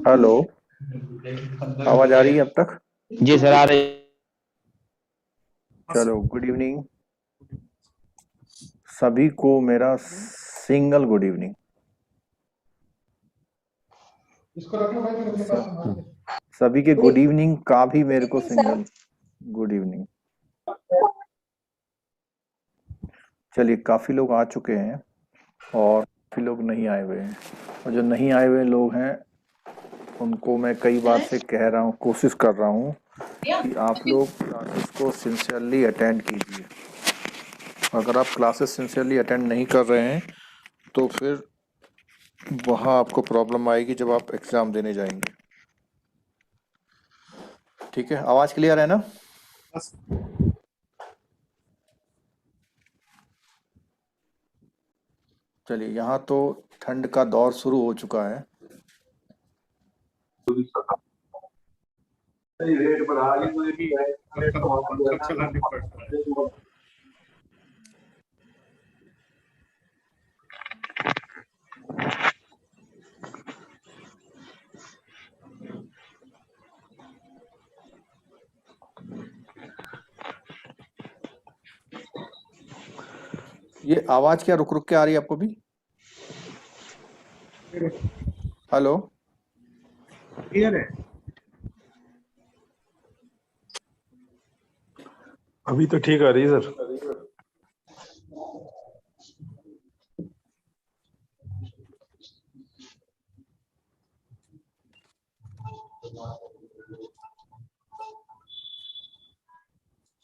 Hello. आवाज आ रही है अब तक? जी सर, आ रही। चलो, गुड इवनिंग सभी को। मेरा सिंगल गुड इवनिंग। सभी के गुड इवनिंग का भी मेरे को सिंगल गुड इवनिंग। चलिए, काफी लोग आ चुके हैं और काफी लोग नहीं आए हुए हैं। और जो नहीं आए हुए लोग हैं उनको मैं कई बार से कह रहा हूँ, कोशिश कर रहा हूँ कि आप लोग क्लासेस को सिंसियरली अटेंड कीजिए। अगर आप क्लासेस सिंसियरली अटेंड नहीं कर रहे हैं तो फिर वहाँ आपको प्रॉब्लम आएगी जब आप एग्जाम देने जाएंगे। ठीक है, आवाज क्लियर है ना? चलिए, यहाँ तो ठंड का दौर शुरू हो चुका है। ये आवाज क्या रुक रुक के आ रही है आपको भी? हेलो। क्लियर है? अभी तो ठीक आ रही है सर।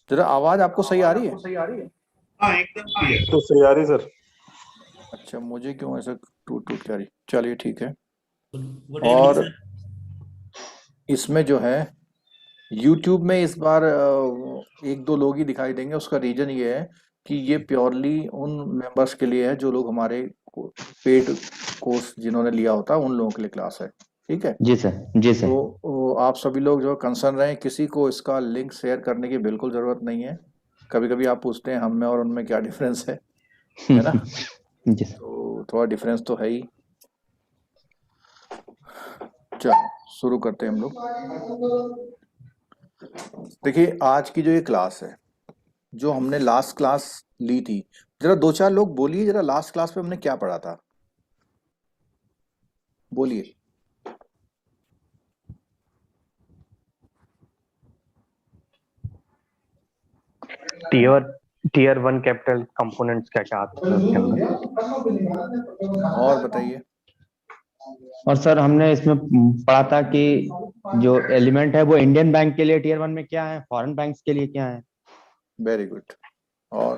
जरा आवाज आपको सही आ रही है? हाँ, एकदम क्लियर तो सही आ रही सर। अच्छा, मुझे क्यों ऐसा टूट टूट के आ रही? चलिए, ठीक है। गुड इवनिंग और सर। इसमें जो है YouTube में इस बार एक दो लोग ही दिखाई देंगे। उसका रीजन ये है कि ये प्योरली उन मेंबर्स के लिए है जो लोग हमारे पेड कोर्स जिन्होंने लिया होता है उन लोगों के लिए क्लास है। ठीक है। जी सर, जी सर। तो आप सभी लोग जो कंसर्न रहे, किसी को इसका लिंक शेयर करने की बिल्कुल ज़रूरत नहीं है। कभी कभी आप पूछते हैं हम में और उनमें क्या डिफरेंस है ना? जी सर। तो थोड़ा डिफरेंस तो है ही। चलो, शुरू करते हैं हम लोग। देखिए, आज की जो ये क्लास है, जो हमने लास्ट क्लास ली थी, जरा दो चार लोग बोलिए, जरा लास्ट क्लास पे हमने क्या पढ़ा था? बोलिए। Tier tier one capital components क्या क्या आते हैं उसके अंदर। और बताइए। और सर हमने इसमें पढ़ा था कि जो एलिमेंट है वो इंडियन बैंक के लिए टीयर वन में क्या है, फॉरेन बैंक्स के लिए क्या है। Very good. और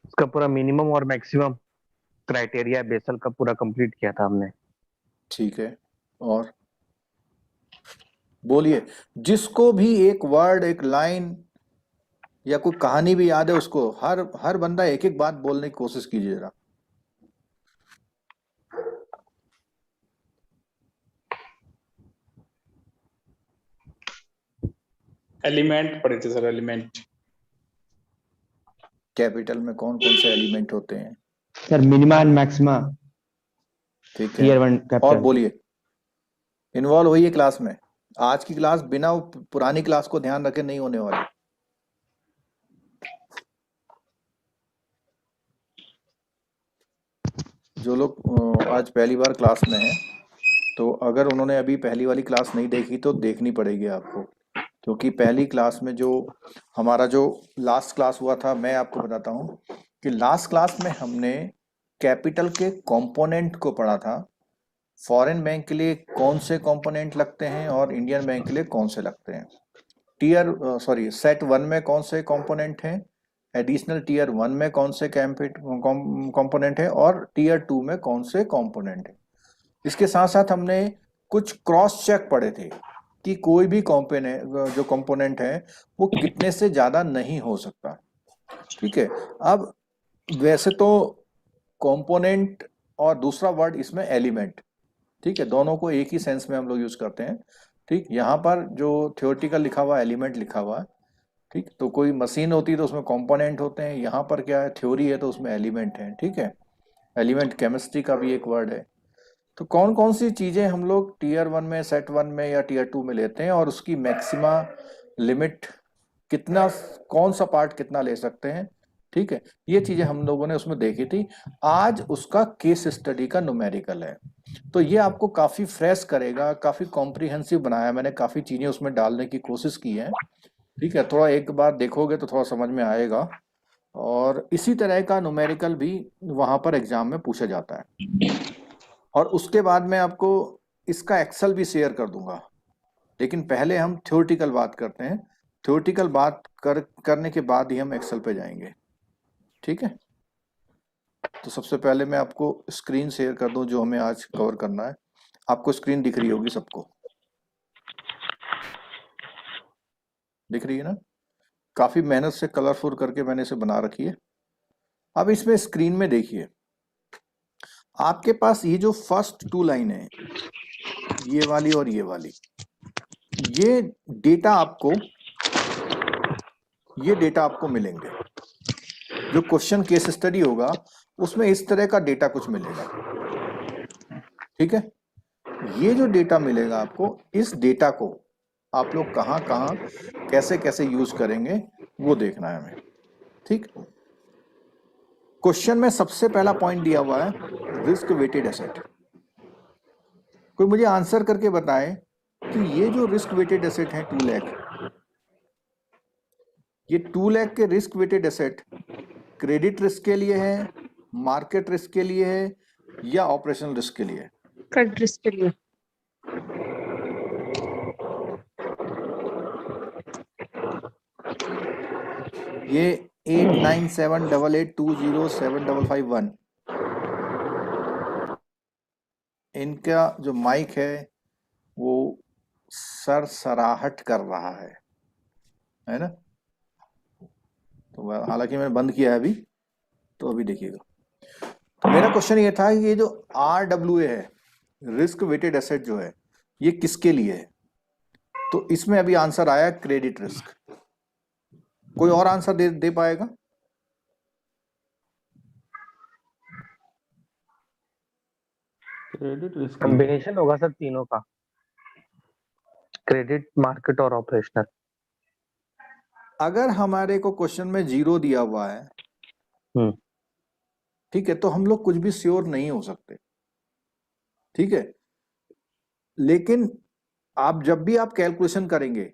उसका पूरा मिनिमम और मैक्सिमम क्राइटेरिया बेसल का पूरा कंप्लीट किया था हमने। ठीक है। और बोलिए, जिसको भी एक वर्ड, एक लाइन या कोई कहानी भी याद है उसको, हर हर बंदा एक एक बात बोलने की कोशिश कीजिए जरा। एलिमेंट पढ़े थे सर, एलिमेंट। कैपिटल में कौन कौन से एलिमेंट होते हैं? सर मिनिमा एंड मैक्सिमा ठीक है। टीयर वन और कैपिटल। बोलिए, इन्वॉल्व होइए क्लास में। आज की क्लास बिना पुरानी क्लास को ध्यान रखे नहीं होने वाली। जो लोग आज पहली बार क्लास में हैं, तो अगर उन्होंने अभी पहली वाली क्लास नहीं देखी तो देखनी पड़ेगी आपको। क्योंकि पहली क्लास में जो हमारा जो लास्ट क्लास हुआ था, मैं आपको बताता हूँ कि लास्ट क्लास में हमने कैपिटल के कंपोनेंट को पढ़ा था। फॉरेन बैंक के लिए कौन से कंपोनेंट लगते हैं और इंडियन बैंक के लिए कौन से लगते हैं। सेट वन में कौन से कंपोनेंट हैं, एडिशनल टीयर वन में कौन से कंपोनेंट है, और टीयर टू में कौन से कंपोनेंट है। इसके साथ साथ हमने कुछ क्रॉस चेक पढ़े थे कि कोई भी कंपोनेंट, जो कंपोनेंट है, वो कितने से ज्यादा नहीं हो सकता। ठीक है। अब वैसे तो कंपोनेंट और दूसरा वर्ड इसमें एलिमेंट, ठीक है, दोनों को एक ही सेंस में हम लोग यूज करते हैं। ठीक, यहाँ पर जो थियोरेटिकल लिखा हुआ एलिमेंट लिखा हुआ है, ठीक, तो कोई मशीन होती है तो उसमें कंपोनेंट होते हैं, यहाँ पर क्या है, थ्योरी है तो उसमें एलिमेंट है। ठीक है, एलिमेंट केमिस्ट्री का भी एक वर्ड है। तो कौन कौन सी चीजें हम लोग टीयर 1 में, सेट 1 में या टीयर 2 में लेते हैं, और उसकी मैक्सिमा लिमिट कितना, कौन सा पार्ट कितना ले सकते हैं। ठीक है, ये चीजें हम लोगों ने उसमें देखी थी। आज उसका केस स्टडी का न्यूमेरिकल है, तो ये आपको काफी फ्रेश करेगा, काफी कॉम्प्रिहेंसिव बनाया मैंने, काफी चीजें उसमें डालने की कोशिश की है। ठीक है, थोड़ा एक बार देखोगे तो थोड़ा समझ में आएगा, और इसी तरह का न्यूमेरिकल भी वहां पर एग्जाम में पूछा जाता है। और उसके बाद मैं आपको इसका एक्सेल भी शेयर कर दूंगा, लेकिन पहले हम थ्योरेटिकल बात करते हैं। थ्योरेटिकल बात करने के बाद ही हम एक्सेल पे जाएंगे। ठीक है, तो सबसे पहले मैं आपको स्क्रीन शेयर कर दूं जो हमें आज कवर करना है। आपको स्क्रीन दिख रही होगी सबको, दिख रही है ना? काफी मेहनत से कलरफुल करके मैंने इसे बना रखी है। अब इसमें स्क्रीन में देखिए, आपके पास ये जो फर्स्ट 2 लाइन है, ये वाली और ये वाली, ये डेटा आपको मिलेंगे। जो क्वेश्चन केस स्टडी होगा उसमें इस तरह का डेटा कुछ मिलेगा। ठीक है, ये जो डेटा मिलेगा आपको, इस डेटा को आप लोग कहां कहां कैसे कैसे यूज करेंगे वो देखना है हमें। ठीक, क्वेश्चन में सबसे पहला पॉइंट दिया हुआ है रिस्क वेटेड एसेट। कोई मुझे आंसर करके बताए कि ये जो रिस्क वेटेड एसेट है 2 लाख, ये 2 लाख के risk weighted asset credit risk के लिए है, मार्केट रिस्क के लिए है, या ऑपरेशनल रिस्क के लिए है? क्रेडिट रिस्क के लिए। ये 897882075551 इनका जो माइक है वो सरसराहट कर रहा है ना? तो हालांकि मैंने बंद किया है अभी, तो अभी देखिएगा। तो मेरा क्वेश्चन ये था कि ये जो RWA है, रिस्क वेटेड एसेट जो है, ये किसके लिए है? तो इसमें अभी आंसर आया क्रेडिट रिस्क। कोई और आंसर दे पाएगा? क्रेडिट रिस्क कॉम्बिनेशन होगा सर तीनों का, क्रेडिट, मार्केट और ऑपरेशनल। अगर हमारे को क्वेश्चन में 0 दिया हुआ है, ठीक है, तो हम लोग कुछ भी श्योर नहीं हो सकते। ठीक है, लेकिन आप जब भी आप कैलकुलेशन करेंगे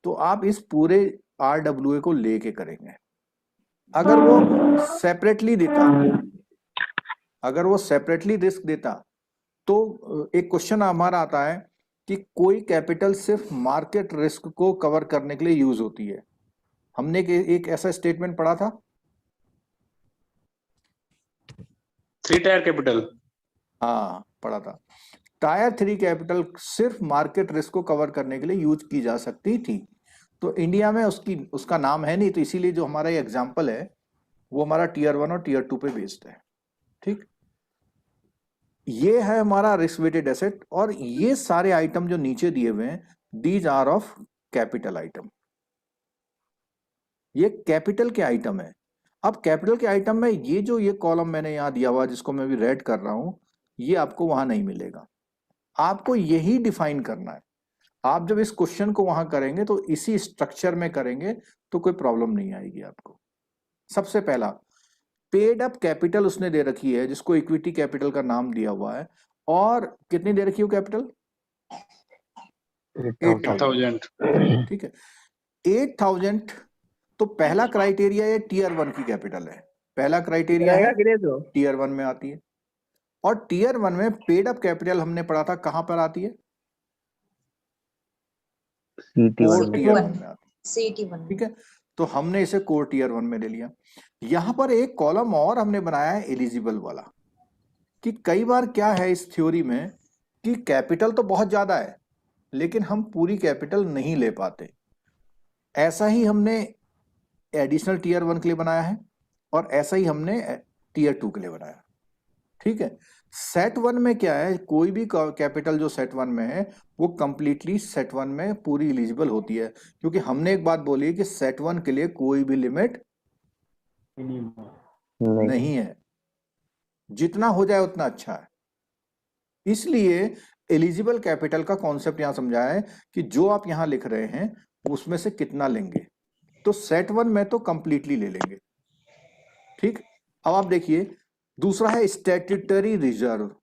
तो आप इस पूरे RWA को लेके करेंगे। अगर वो सेपरेटली रिस्क देता तो एक क्वेश्चन हमारा आता है कि कोई कैपिटल सिर्फ मार्केट रिस्क को कवर करने के लिए यूज होती है। हमने एक ऐसा स्टेटमेंट पढ़ा था, 3 टायर कैपिटल। हाँ पढ़ा था, टायर 3 कैपिटल सिर्फ मार्केट रिस्क को कवर करने के लिए यूज की जा सकती थी। तो इंडिया में उसका नाम है नहीं, तो इसीलिए जो हमारा ये एग्जाम्पल है वो हमारा टीयर 1 और टीयर 2 पे बेस्ड है। ठीक, ये है हमारा रिस्क वेटेड एसेट, और ये सारे आइटम जो नीचे दिए हुए हैं, these are of capital item. ये कैपिटल के आइटम है। अब कैपिटल के आइटम में ये कॉलम मैंने यहां दिया हुआ, जिसको मैं भी रेड कर रहा हूं, ये आपको वहां नहीं मिलेगा। आपको यही डिफाइन करना है। आप जब इस क्वेश्चन को वहां करेंगे तो इसी स्ट्रक्चर में करेंगे तो कोई प्रॉब्लम नहीं आएगी आपको। सबसे पहला पेड अप कैपिटल उसने दे रखी है, जिसको इक्विटी कैपिटल का नाम दिया हुआ है, और कितनी दे रखी है कैपिटल? 8,000। ठीक है, 8,000। तो पहला क्राइटेरिया ये टीयर 1 की कैपिटल है, पहला क्राइटेरिया है टीयर 1 में आती है। और टीयर 1 में पेड अप कैपिटल हमने पढ़ा था कहां पर आती है? कोर टीयर 1 में आती है। CT1। ठीक है, तो हमने इसे कोर टीयर 1 में ले लिया। यहां पर एक कॉलम और हमने बनाया है एलिजिबल वाला, कि कई बार क्या है इस थ्योरी में कि कैपिटल तो बहुत ज्यादा है लेकिन हम पूरी कैपिटल नहीं ले पाते। ऐसा ही हमने एडिशनल टीयर 1 के लिए बनाया है, और ऐसा ही हमने टीयर 2 के लिए बनाया। ठीक है, सेट वन में क्या है, कोई भी कैपिटल जो सेट वन में है वो कंप्लीटली सेट वन में पूरी एलिजिबल होती है, क्योंकि हमने एक बात बोली है कि सेट वन के लिए कोई भी लिमिट नहीं। नहीं है, जितना हो जाए उतना अच्छा है। इसलिए एलिजिबल कैपिटल का कॉन्सेप्ट यहां समझाया है कि जो आप यहां लिख रहे हैं उसमें से कितना लेंगे, तो सेट वन में तो कंप्लीटली ले लेंगे। ठीक, अब आप देखिए दूसरा है स्टैट्यूटरी रिजर्व।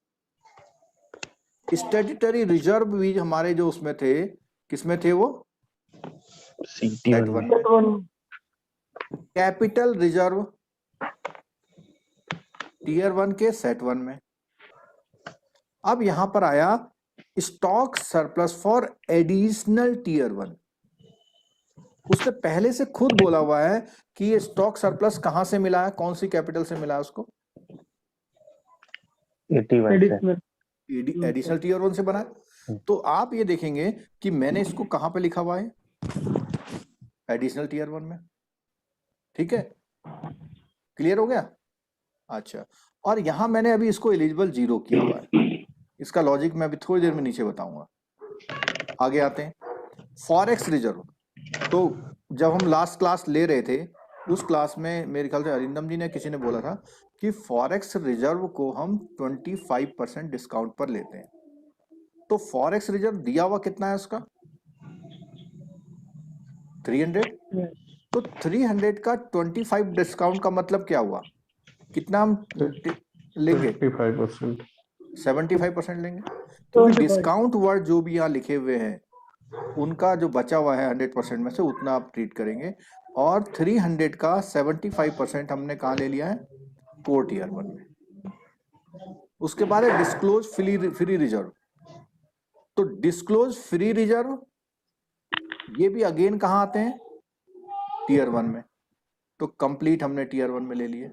स्टैट्यूटरी रिजर्व भी हमारे जो उसमें थे, किसमें थे वो, सेट वन में। कैपिटल रिजर्व टीयर वन के सेट वन में। अब यहां पर आया stock surplus for additional tier one. उससे पहले से खुद बोला हुआ है कि ये स्टॉक सरप्लस कहां से मिला है, कौन सी कैपिटल से मिला है उसको, 81 से। एडिशनल टीयर वन से बना है। तो आप ये देखेंगे कि मैंने इसको कहां पे लिखा हुआ है, एडिशनल टीयर वन में। ठीक है, क्लियर हो गया। अच्छा, और यहां मैंने अभी इसको एलिजिबल 0 किया हुआ है। इसका लॉजिक मैं अभी थोड़ी देर में नीचे बताऊंगा। आगे आते हैं, फॉरेक्स रिजर्व। तो जब हम लास्ट क्लास ले रहे थे उस क्लास में मेरे ख्याल से अरिंदम जी ने किसी ने बोला था कि फॉरेक्स रिजर्व को हम 25% डिस्काउंट पर लेते हैं। तो फॉरेक्स रिजर्व दिया हुआ कितना है उसका, 300। तो 300 का 25 डिस्काउंट का मतलब क्या हुआ, कितना हम लेंगे, 55%। 75% लेंगे। तो डिस्काउंट वर्ड जो भी यहाँ लिखे हुए हैं उनका जो बचा हुआ है 100% में से उतना आप ट्रीट करेंगे। और 300 का 75% हमने कहाँ ले लिया है, कोर टीयर वन में। उसके बाद है डिस्क्लोज फ्री रिजर्व। तो डिस्क्लोज फ्री रिजर्व ये भी अगेन कहाँ आते हैं, टीयर वन में। तो कंप्लीट हमने टीयर वन में ले लिए।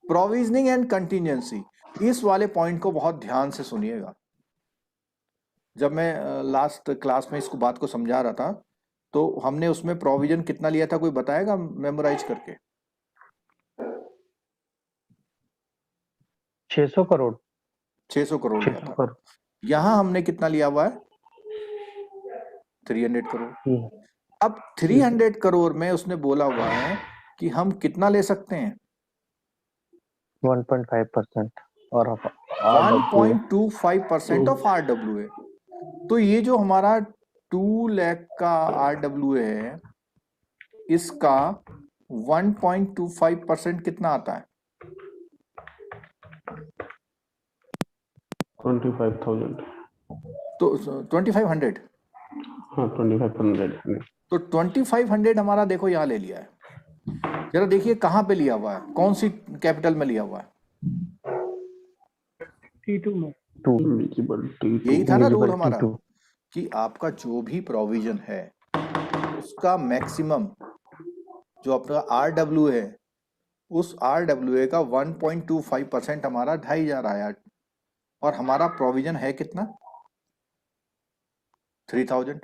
प्रोविजनिंग एंड कंटिजेंसी, इस वाले पॉइंट को बहुत ध्यान से सुनिएगा। जब मैं लास्ट क्लास में इसको बात को समझा रहा था तो हमने उसमें प्रोविजन कितना लिया था, कोई बताएगा मेमोराइज करके, 600 करोड़। 600 करोड़ लिया था। यहां हमने कितना लिया हुआ है, 300 करोड़। अब 300 करोड़ में उसने बोला हुआ है कि हम कितना ले सकते हैं, 1.5% और 1.25% ऑफ RWA। तो ये जो हमारा 2 लाख का RWA है इसका 1.25% कितना आता है, 25,000। तो 2500। हाँ 2500। तो 2500 हमारा देखो यहाँ ले लिया है। जरा देखिए कहाँ पे लिया हुआ है, कौन सी कैपिटल में लिया हुआ है, T2 में। यही था ना रूल हमारा कि आपका जो भी प्रोविजन है उसका मैक्सिमम जो आपका RWA है उस RWA का 1.25% हमारा 2500 आया। और हमारा प्रोविजन है कितना, 3000।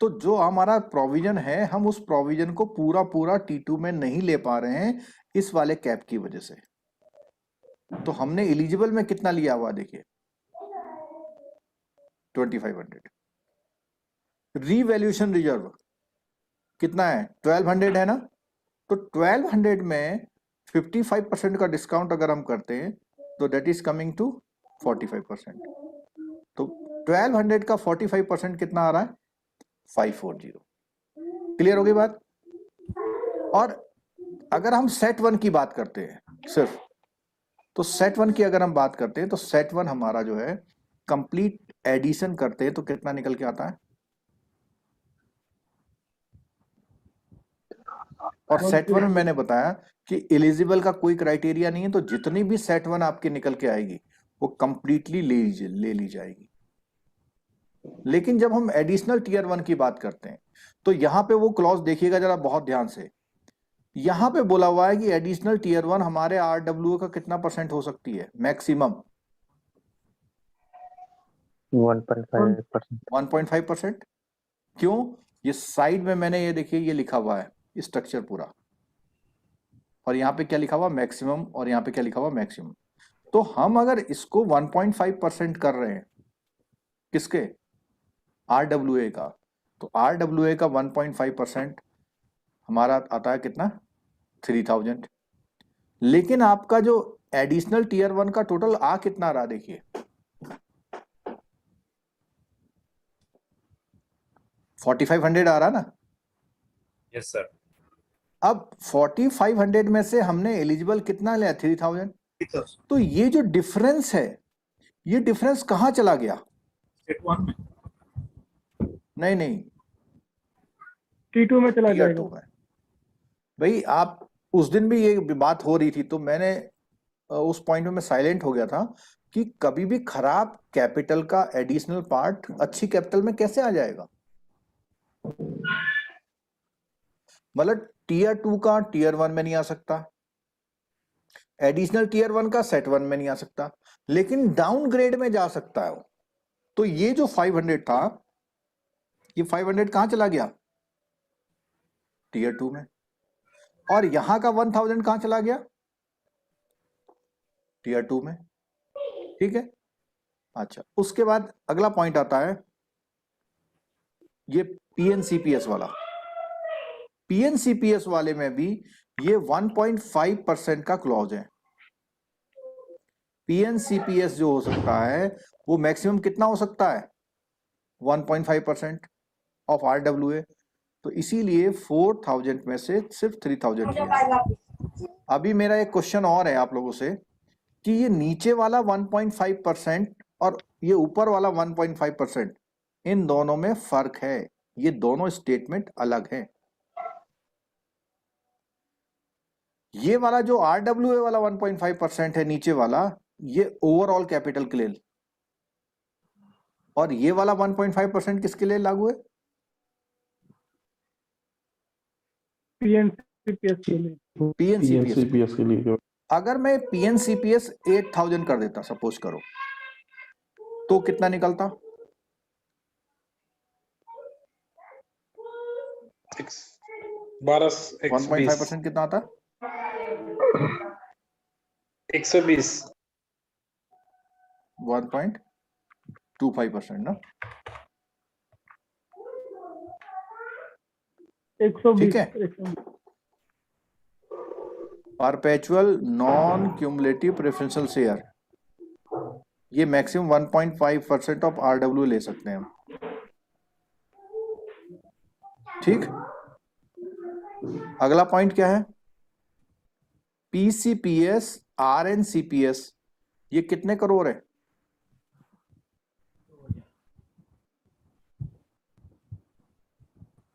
तो जो हमारा प्रोविजन है हम उस प्रोविजन को पूरा पूरा T2 में नहीं ले पा रहे हैं इस वाले कैप की वजह से। तो हमने एलिजिबल में कितना लिया हुआ देखिए, 2500। रीवैल्यूएशन रिजर्व कितना है, 1200 है ना। तो 1200 में 55% का डिस्काउंट अगर हम करते हैं तो दैट इज कमिंग टू 45%। तो 1200 का 45% कितना आ रहा है, 540। क्लियर हो गई बात। और अगर हम सेट वन की बात करते हैं सिर्फ, तो सेट वन की अगर हम बात करते हैं तो सेट वन हमारा जो है कंप्लीट एडिशन करते हैं तो कितना निकल के आता है। और सेट वन में मैंने बताया कि एलिजिबल का कोई क्राइटेरिया नहीं है, तो जितनी भी सेट वन आपके निकल के आएगी वो कंप्लीटली ले ली जाएगी। लेकिन जब हम एडिशनल टीयर वन की बात करते हैं तो यहां पे वो क्लॉज देखिएगा जरा बहुत ध्यान से। यहां पे बोला हुआ है कि एडिशनल टीयर वन हमारे RWA का कितना % हो सकती है, मैक्सिमम 1.5%। 1.5%। क्यों, ये साइड में मैंने ये देखिए ये लिखा हुआ है स्ट्रक्चर पूरा, और यहाँ पे क्या लिखा हुआ मैक्सिमम, और यहाँ पे क्या लिखा हुआ मैक्सिमम। तो हम अगर इसको 1.5% कर रहे हैं, किसके, RWA का, तो RWA का 1.5% हमारा आता है कितना, 3000। लेकिन आपका जो एडिशनल टीयर 1 का टोटल आ कितना रहा, देखिए 4500 आ रहा ना। Yes sir. अब 4500 में से हमने एलिजिबल कितना लिया, 3000। तो ये जो डिफरेंस है, ये डिफरेंस कहां चला गया, स्टेट 1 में नहीं नहीं, T2 में चला टीयर जाएगा। 2 में। भाई आप उस दिन भी ये बात हो रही थी, तो मैंने उस पॉइंट में मैं साइलेंट हो गया था कि कभी भी खराब कैपिटल का एडिशनल पार्ट अच्छी कैपिटल में कैसे आ जाएगा। मतलब टीयर 2 का टीयर 1 में नहीं आ सकता, एडिशनल टीयर 1 का सेट 1 में नहीं आ सकता, लेकिन डाउनग्रेड में जा सकता है वो। तो ये जो 500 था, ये 500 कहां चला गया, टीयर 2 में। और यहां का 1000 कहां चला गया, टीयर 2 में। ठीक है, अच्छा उसके बाद अगला पॉइंट आता है ये पीएनसीपीएस वाला। पीएनसीपीएस वाले में भी ये 1.5% का क्लॉज है। पीएनसीपीएस जो हो सकता है वो मैक्सिमम कितना हो सकता है, 1.5% ऑफ RWA। तो इसीलिए 4000 में से सिर्फ 3000 लिया। अभी मेरा एक क्वेश्चन और है आप लोगों से कि ये नीचे वाला 1.5% और ये ऊपर वाला 1.5%, इन दोनों में फर्क है, ये दोनों स्टेटमेंट अलग हैं। ये वाला जो RWA वाला 1.5% है नीचे वाला, ये ओवरऑल कैपिटल के लिए, और ये वाला 1.5% किसके लिए लागू है, PNCPS के लिए। पीएनसीपीएस। के लिए। अगर मैं पीएनसीपीएस 8000 कर देता सपोज करो, तो कितना निकलता, 1.5% कितना आता, 120। 1.25% ना, 120। ठीक है। Perpetual non cumulative preferential share, ये मैक्सिमम 1.5% ऑफ RWA ले सकते हैं हम। ठीक, अगला पॉइंट क्या है, PCPS RNCPS, ये कितने करोड़ है,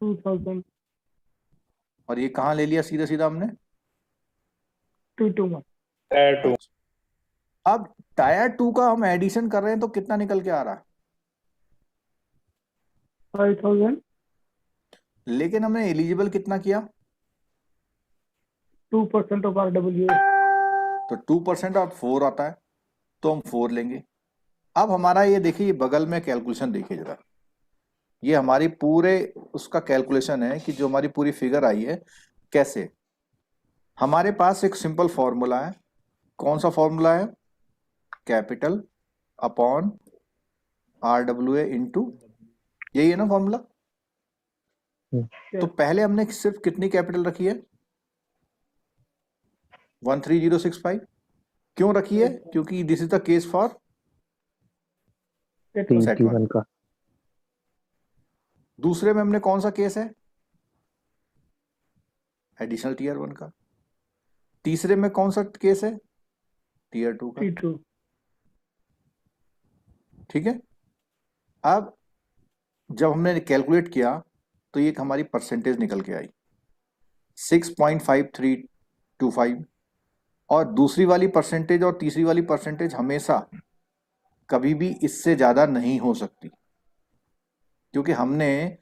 2000। और ये कहां ले लिया सीधा सीधा हमने, T2 में। टायर 2। अब टायर 2 का हम एडिशन कर रहे हैं तो कितना निकल के आ रहा है, 5000। लेकिन हमने एलिजिबल कितना किया, 2% ऑफ RWA। तो 2% और 4 आता है, तो हम 4 लेंगे। अब हमारा ये देखिए, ये बगल में कैलकुलेशन देखिए जरा, ये हमारी पूरे उसका कैलकुलेशन है कि जो हमारी पूरी फिगर आई है कैसे। हमारे पास एक सिंपल फॉर्मूला है, कौन सा फॉर्मूला है, कैपिटल अपॉन RWA इंटू, यही है ना फॉर्मूला। तो पहले हमने सिर्फ कितनी कैपिटल रखी है, 13065। क्यों रखी है, क्योंकि this is the case for set 1 का। दूसरे में हमने कौन सा केस है, एडिशनल टीयर 1 का। तीसरे में कौन सा केस है, टीयर 2 का। T2। ठीक है, अब जब हमने कैलकुलेट किया तो ये हमारी परसेंटेज निकल के आई 6.5325, और दूसरी वाली परसेंटेज और तीसरी वाली परसेंटेज हमेशा कभी भी इससे ज्यादा नहीं हो सकती, क्योंकि हमने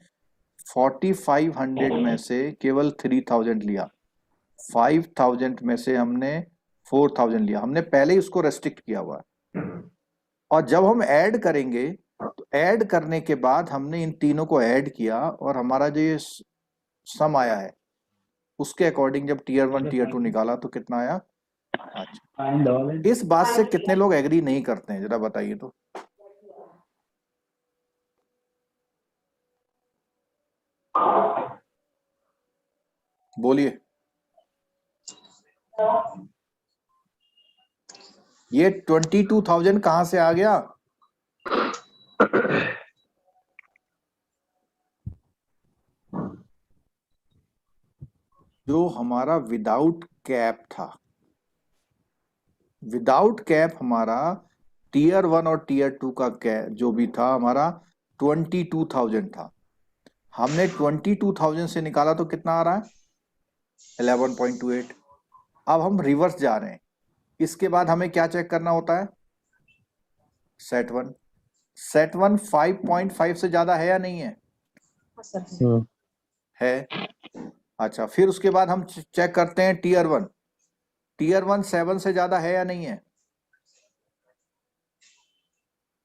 4500 में से केवल 3000 लिया, 5000 में से हमने 4000 लिया, हमने पहले ही उसको रेस्ट्रिक्ट किया हुआ है। और जब हम ऐड करेंगे तो ऐड करने के बाद हमने इन तीनों को ऐड किया, और हमारा जो ये सम आया है उसके अकॉर्डिंग जब टीयर 1 टीयर 2 निकाला तो कितना आया, अच्छा, इस बात से कितने लोग एग्री नहीं करते हैं, जरा बताइए तो। बोलिए। ये 22,000 कहां से आ गया? जो हमारा विदाउट कैप था, विदाउट कैप हमारा टीयर 1 और टीयर 2 का कैप जो भी था हमारा 22,000 था। हमने 22,000 से निकाला तो कितना आ रहा है? 11.28। अब हम रिवर्स जा रहे हैं। इसके बाद हमें क्या चेक करना होता है? Set one. सेट वन 5.5 से ज्यादा है या नहीं है? है। अच्छा, फिर उसके बाद हम चेक करते हैं टीयर 1। टीयर 1 7 से ज्यादा है या नहीं है?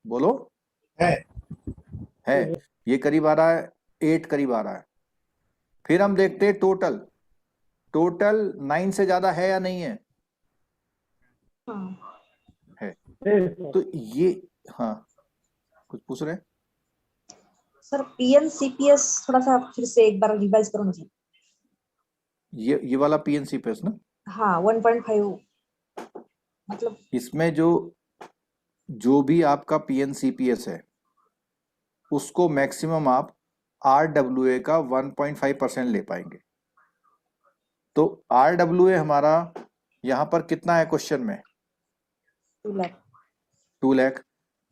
बोलो। है। ये करीब आ रहा है 8 करीब आ रहा है। फिर हम देखते हैं टोटल। टोटल 9 से ज्यादा है या नहीं है? है। तो ये, हाँ कुछ पूछ रहे हैं? सर पीएनसीपीएस थोड़ा सा फिर से एक बार रिवाइज करो मुझे। ये वाला पीएनसीपीएस ना? हाँ 1.5 मतलब इसमें जो भी आपका पीएनसीपीएस है उसको मैक्सिमम आप आरडब्ल्यूए का 1.5% ले पाएंगे। तो आरडब्ल्यूए हमारा यहां पर कितना है क्वेश्चन में? 2 लाख। 2 लाख।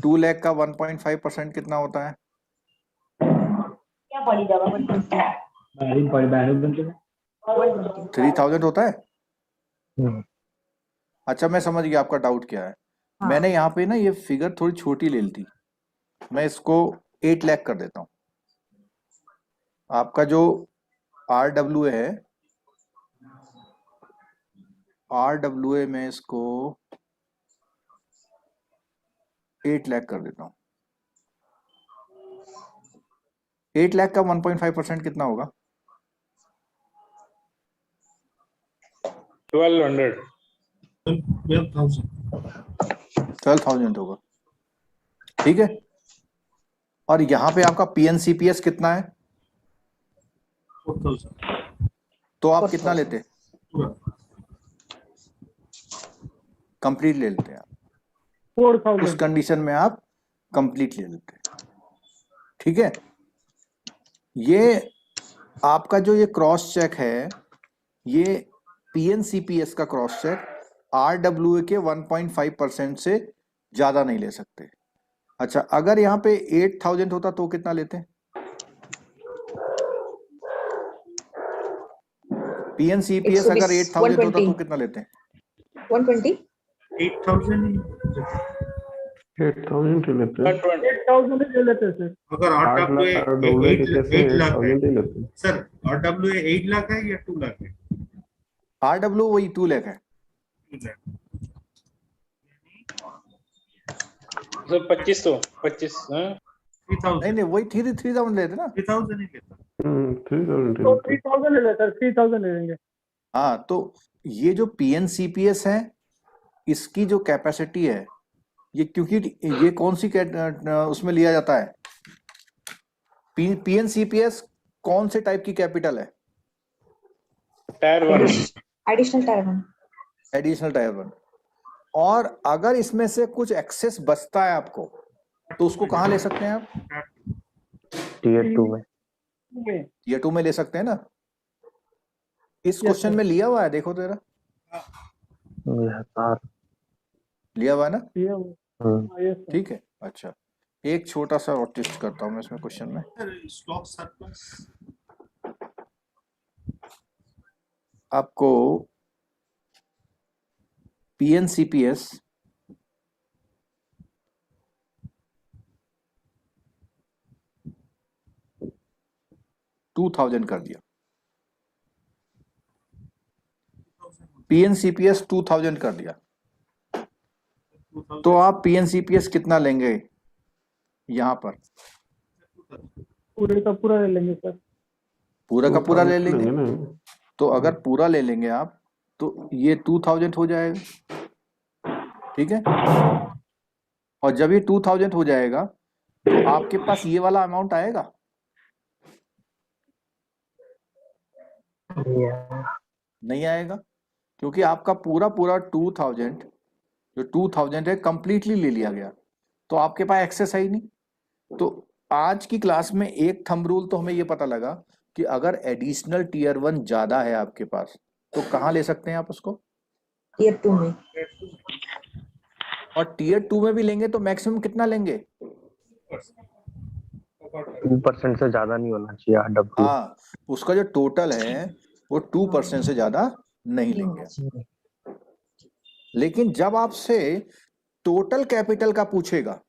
2 लाख का 1.5% कितना होता है? क्या पड़ी जावा 120 3000 होता है। अच्छा, मैं समझ गया आपका डाउट क्या है। हाँ। मैंने यहाँ पे ना ये फिगर थोड़ी छोटी ले ली थी, मैं इसको 8 लाख कर देता हूँ। आपका जो आरडब्ल्यूए है, आरडब्ल्यूए में इसको 8 लाख कर देता हूँ। 8 लाख का 1.5% कितना होगा? 1200 12,000 होगा। ठीक है। और यहाँ पे आपका पीएनसीपीएस कितना है? 4,000। तो आप कितना लेते? कंप्लीट ले लेते हैं आप। 4,000 उस कंडीशन में आप कंप्लीट ले लेते हैं। ठीक है। ये आपका जो ये क्रॉस चेक है, ये पीएनसीपीएस का क्रॉस चेक आरडब्ल्यूए के 1.5% से ज्यादा नहीं ले सकते। अच्छा, अगर यहाँ पे 8,000 होता तो कितना लेते? पीएनसीपीएस अगर 8,000 होता तो कितना लेते? 120 8,000 ही 8,000 ही लेते हैं। 8,000 ही ले लेते हैं सर। अगर RWA 8 लाख है 8,000 ही लेते हैं। सर, RWA 8 लाख है या 2 लाख है? आरडब्ल्यू वही 2 लाख है। 2 लाख। तो 25 हाँ 3,000 नहीं वही 3,000 लेते ना। 3,000 ही लेता। 3,000 ही तो लेते हैं। 3,000 ले लेते हैं, 3,000 ले लेंगे। हाँ, तो ये जो पीएनसीपीएस है, इसकी जो कैपेसिटी है, ये क्योंकि ये कौन सी उसमें लिया जाता है? पीएनसीपीएस कौन से टाइप की कैपिटल है? Tyre 1 additional tyre 1। Additional tyre 1। और अगर इसमें से कुछ एक्सेस बचता है आपको, तो उसको कहां ले सकते हैं आप? टीयर 2 में। टीयर 2 में ले सकते हैं ना। इस क्वेश्चन में लिया हुआ है, देखो तेरा लिया हुआ है ना। यस ठीक है। अच्छा, एक छोटा सा और टेस्ट करता हूं मैं इसमें क्वेश्चन में। स्टॉक सरप्लस आपको पीएनसीपीएस $2,000 कर दिया। पीएनसीपीएस 2,000 कर दिया, तो आप पीएनसीपीएस कितना लेंगे यहां पर? पूरे का पूरा ले लेंगे सर। पूरा का पूरा ले लेंगे। ना। तो अगर पूरा ले लेंगे आप तो ये 2000 हो जाएगा, ठीक है। और जब ये 2000 हो जाएगा तो आपके पास ये वाला अमाउंट आएगा, नहीं आएगा, क्योंकि आपका पूरा पूरा 2000 जो 2000 है कंप्लीटली ले लिया गया, तो आपके पास एक्सेस है ही नहीं। तो आज की क्लास में एक थंब रूल तो हमें ये पता लगा कि अगर एडिशनल टीयर 1 ज्यादा है आपके पास तो कहाँ ले सकते हैं आप उसको, टीयर 2 में। और टीयर 2 में भी लेंगे तो मैक्सिमम कितना लेंगे, 2% से ज्यादा नहीं होना चाहिए RW। हाँ, उसका जो टोटल है वो 2% से ज्यादा नहीं लेंगे। लेकिन जब आपसे टोटल कैपिटल का पूछेगा,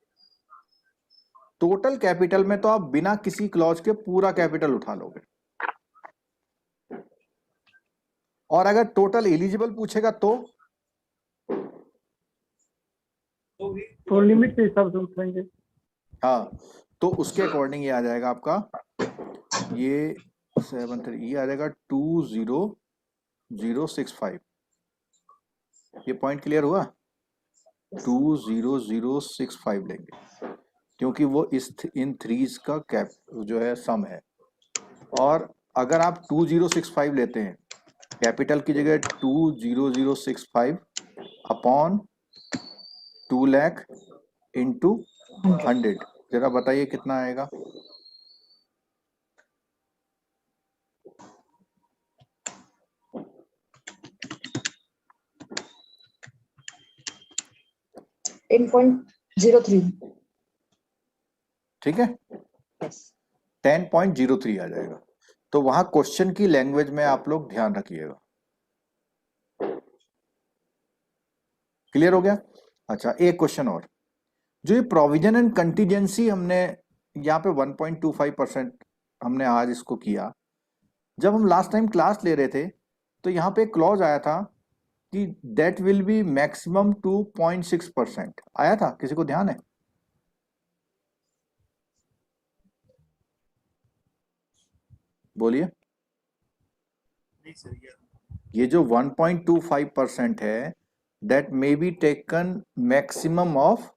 टोटल कैपिटल में तो आप बिना किसी क्लॉज के पूरा कैपिटल उठा लोगे, और अगर टोटल एलिजिबल पूछेगा तो लिमिट के हिसाब से उठाएंगे। हाँ, तो उसके अकॉर्डिंग ये आ जाएगा आपका, ये 73 ये आ जाएगा 20065। ये पॉइंट क्लियर हुआ, 20065 लेंगे, क्योंकि वो इन थ्रीज का कैप जो है सम है। और अगर आप 2065 लेते हैं, कैपिटल की जगह 20065 अपॉन 2 लाख इंटू 100, जरा बताइए कितना आएगा। $10.03। ठीक है, 10.03 आ जाएगा। तो वहां क्वेश्चन की लैंग्वेज में आप लोग ध्यान रखिएगा। क्लियर हो गया। अच्छा, एक क्वेश्चन और, जो ये प्रोविजन एंड कंटीजेंसी हमने यहाँ पे 1.25% हमने आज इसको किया, जब हम लास्ट टाइम क्लास ले रहे थे तो यहाँ पे क्लॉज आया था कि दैट विल बी मैक्सिमम 2.6% आया था, किसी को ध्यान है? बोलिए। नहीं सर, ये जो 1.25% है that may be taken maximum of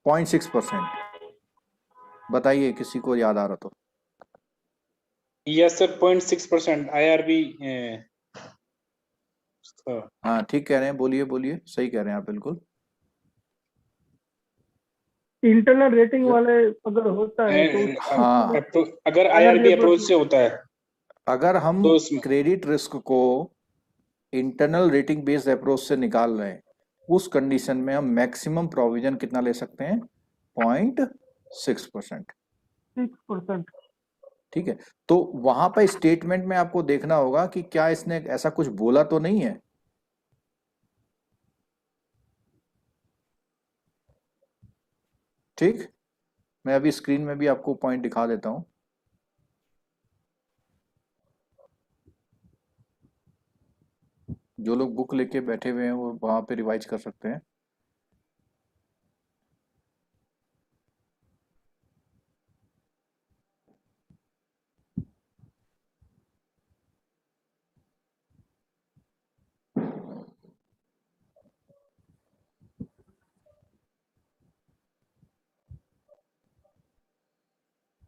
0.6%। बताइए किसी को याद आ रहा तो। Yes sir 0.6% IRB। हाँ ठीक कह रहे हैं, बोलिए बोलिए, सही कह रहे हैं आप बिल्कुल। इंटरनल रेटिंग वाले अगर होता है तो हाँ, अगर IRB अप्रोच से होता है अगर हम तो उसमें क्रेडिट रिस्क को इंटरनल रेटिंग बेस्ड अप्रोच से निकाल रहे हैं, उस कंडीशन में हम मैक्सिमम प्रोविजन कितना ले सकते हैं, 0.6%। 6%। ठीक है, तो वहां पर स्टेटमेंट में आपको देखना होगा कि क्या इसने ऐसा कुछ बोला तो नहीं है। ठीक, मैं अभी स्क्रीन में भी आपको पॉइंट दिखा देता हूं। जो लोग बुक लेके बैठे हुए हैं वो वहां पे रिवाइज कर सकते हैं।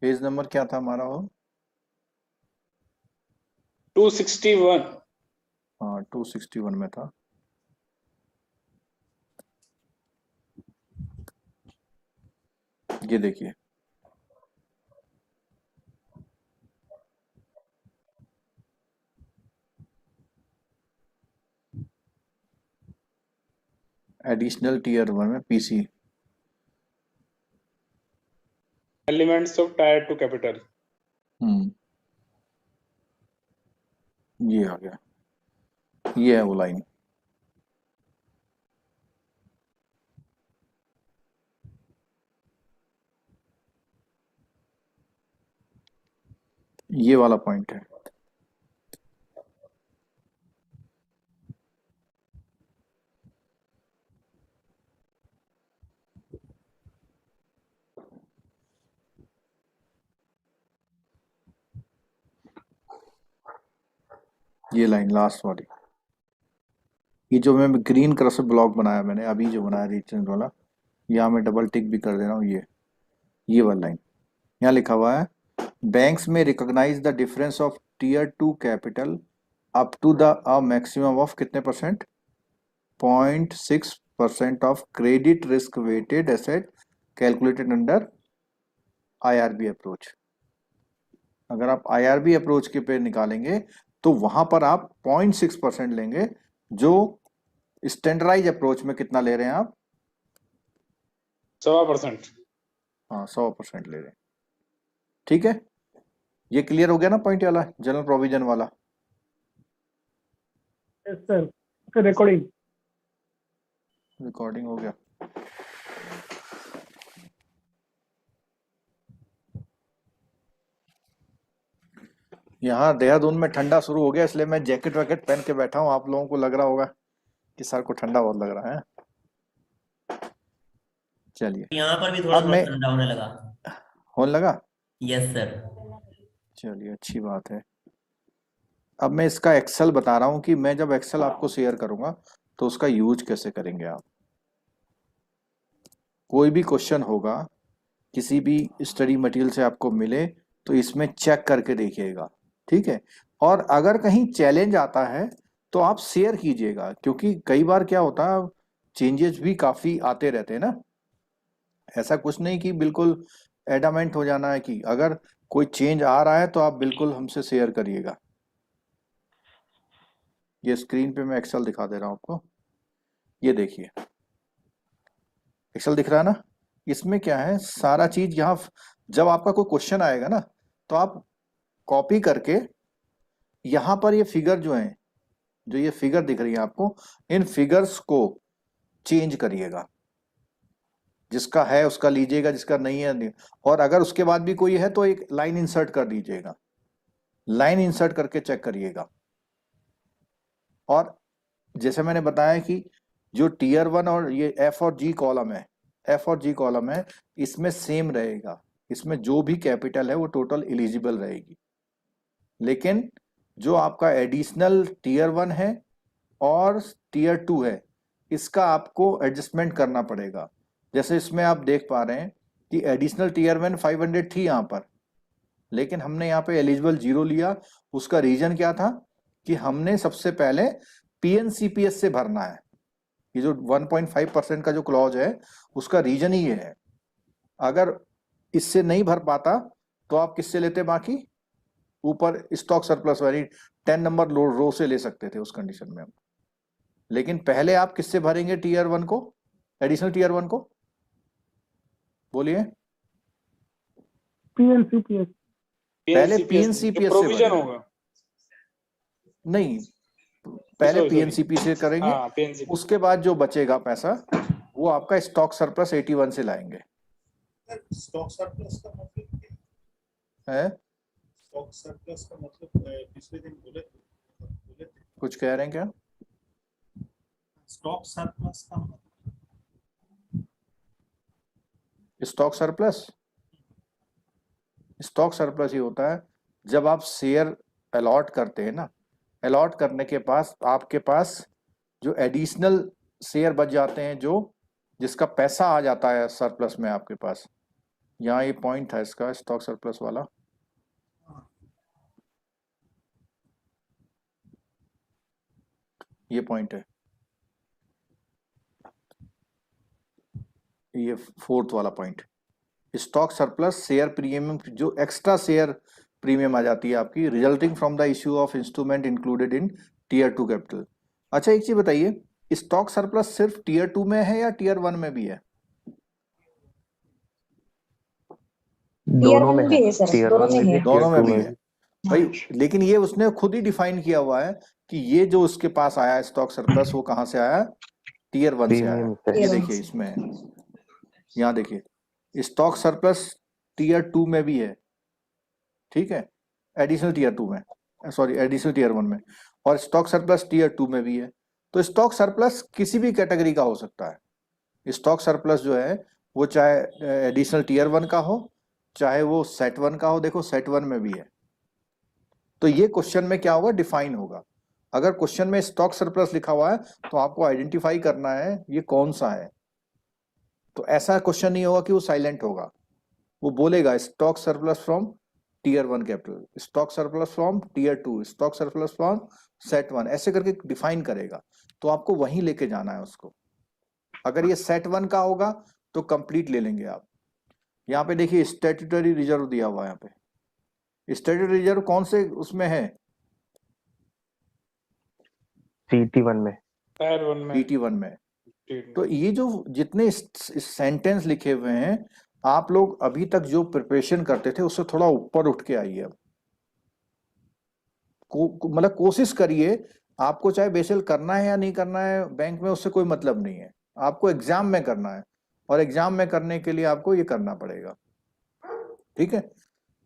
पेज नंबर क्या था हमारा वो? 261। हाँ 261 में था। ये देखिए, एडिशनल टीयर 1 में PC. Elements of tyre 2 capital. ये आ गया, ये है वो लाइन। ये वाला पॉइंट है। ये लाइन लास्ट वाली। ये जो मैं ग्रीन कलर से ब्लॉक बनाया मैंने अभी जो बनाया रीजन वाला, यहाँ मैं डबल टिक भी कर दे रहा हूँ। ये वाला लाइन यहाँ लिखा हुआ है, बैंक्स में recognise the difference of tier 2 capital up to the maximum of कितने percent, 0.6% of credit risk weighted asset calculated under IRB approach. अगर आप आईआरबी अप्रोच के पे निकालेंगे तो वहां पर आप 0.6% लेंगे, जो स्टैंडर्डाइज अप्रोच में कितना ले रहे हैं आप, 100%। हाँ 100% ले रहे हैं। ठीक है, ये क्लियर हो गया ना पॉइंट वाला, जनरल प्रोविजन वाला। Yes sir, recording. रिकॉर्डिंग हो गया। यहाँ देहरादून में ठंडा शुरू हो गया, इसलिए मैं जैकेट वैकेट पहन के बैठा हूँ। आप लोगों को लग रहा होगा कि सर को ठंडा बहुत लग रहा है। चलिए, यहाँ पर भी थोड़ा अब थोड़ा मैं ठंडा होने लगा। होने लगा, यस सर। चलिए अच्छी बात है। अब मैं इसका एक्सेल बता रहा हूँ कि मैं जब एक्सेल आपको शेयर करूंगा तो उसका यूज कैसे करेंगे आप। कोई भी क्वेश्चन होगा, किसी भी स्टडी मटेरियल से आपको मिले तो इसमें चेक करके देखिएगा, ठीक है। और अगर कहीं चैलेंज आता है तो आप शेयर कीजिएगा, क्योंकि कई बार क्या होता है, चेंजेस भी काफी आते रहते हैं ना। ऐसा कुछ नहीं कि बिल्कुल एडामेंट हो जाना है, कि अगर कोई चेंज आ रहा है तो आप बिल्कुल हमसे शेयर करिएगा। ये स्क्रीन पे मैं एक्सेल दिखा दे रहा हूं आपको, ये देखिए एक्सेल दिख रहा है ना। इसमें क्या है, सारा चीज यहाँ जब आपका कोई क्वेश्चन आएगा ना तो आप कॉपी करके यहाँ पर ये फिगर जो है, जो ये फिगर दिख रही है आपको, इन फिगर्स को चेंज करिएगा। जिसका है उसका लीजिएगा, जिसका नहीं है नहीं। और अगर उसके बाद भी कोई है तो एक लाइन इंसर्ट कर दीजिएगा, लाइन इंसर्ट करके चेक करिएगा। और जैसे मैंने बताया कि जो टीयर 1 और ये एफ और जी कॉलम है, एफ और जी कॉलम है, इसमें सेम रहेगा। इसमें जो भी कैपिटल है वो टोटल एलिजिबल रहेगी। लेकिन जो आपका एडिशनल टीयर 1 है और टीयर 2 है, इसका आपको एडजस्टमेंट करना पड़ेगा। जैसे इसमें आप देख पा रहे हैं कि एडिशनल टीयर 1 500 थी यहाँ पर, लेकिन हमने यहाँ पे एलिजिबल 0 लिया। उसका रीजन क्या था कि हमने सबसे पहले पीएनसीपीएस से भरना है। ये जो 1.5% का जो क्लॉज है उसका रीजन ही ये है। अगर इससे नहीं भर पाता तो आप किससे लेते, बाकी ऊपर स्टॉक सरप्लस वाली 10 नंबर रो से ले सकते थे उस कंडीशन में हम। लेकिन पहले आप किससे भरेंगे टीयर 1 को, एडिशनल टीयर 1 को, बोलिए। पीएनसीपीएस। पहले पीएनसीपीएस से प्रोविजन भरेंगे। होगा नहीं, पहले पीएनसीपी से करेंगे, PNCP। उसके बाद जो बचेगा पैसा वो आपका स्टॉक सरप्लस 81 से लाएंगे। स्टॉक सरप्लस का मतलब क्या है? स्टॉक सरप्लस का मतलब पिछले दिन बोले थे कुछ कह रहे हैं क्या? स्टॉक सरप्लस का मतलब स्टॉक सरप्लस, स्टॉक सरप्लस ही होता है जब आप शेयर अलॉट करते हैं ना, अलॉट करने के पास आपके पास जो एडिशनल शेयर बच जाते हैं, जो जिसका पैसा आ जाता है सरप्लस में आपके पास। यहाँ ये पॉइंट है इसका स्टॉक सरप्लस वाला, ये पॉइंट है, ये 4th वाला point. Stock surplus share premium, जो एक्स्ट्रा शेयर प्रीमियम आ जाती है आपकी, resulting from the issue of instrument included in tier 2 capital. अच्छा एक चीज बताइए, स्टॉक सरप्लस सिर्फ टीयर 2 में है या टीयर 1 में भी है? दोनों में भी है, है सर, टीयर दोनों 1 में में है। भी दोनों में टीयर 2 भी में है भी। भाई। लेकिन ये उसने खुद ही डिफाइन किया हुआ है कि ये जो उसके पास आया स्टॉक सरप्लस वो कहाँ से आया, टीयर 1 से आया। प्रीमियम से। ये देखिए इसमें है, यहाँ देखिए स्टॉक सरप्लस टीयर 2 में भी है, ठीक है, एडिशनल टीयर 2 में, सॉरी एडिशनल टीयर 1 में, और स्टॉक सरप्लस टीयर 2 में भी है। तो स्टॉक सरप्लस किसी भी कैटेगरी का हो सकता है। स्टॉक सरप्लस जो है वो चाहे एडिशनल टीयर 1 का हो, चाहे वो सेट 1 का हो। देखो सेट 1 में भी है। तो ये क्वेश्चन में क्या होगा, डिफाइन होगा। अगर क्वेश्चन में स्टॉक सरप्लस लिखा हुआ है तो आपको आइडेंटिफाई करना है ये कौन सा है। तो ऐसा क्वेश्चन नहीं होगा कि वो साइलेंट होगा, वो बोलेगा stock surplus from tier 1 capital, stock surplus from tier 2, stock surplus from set 1, ऐसे करके डिफाइन करेगा। तो आपको वहीं लेके जाना है उसको। अगर ये सेट 1 का होगा तो कंप्लीट ले लेंगे आप। यहाँ पे देखिए स्टैट्यूटरी रिजर्व दिया हुआ है, यहाँ पे स्टैट्यूटरी रिजर्व कौन से उसमें है? CT1 में। टायर 1 में। PT1 में। तो ये जो जितने सेंटेंस लिखे हुए हैं, आप लोग अभी तक जो प्रिपरेशन करते थे उससे थोड़ा ऊपर उठ के आइए। अब मतलब कोशिश करिए, आपको चाहे बेसिल करना है या नहीं करना है बैंक में, उससे कोई मतलब नहीं है, आपको एग्जाम में करना है, और एग्जाम में करने के लिए आपको ये करना पड़ेगा। ठीक है,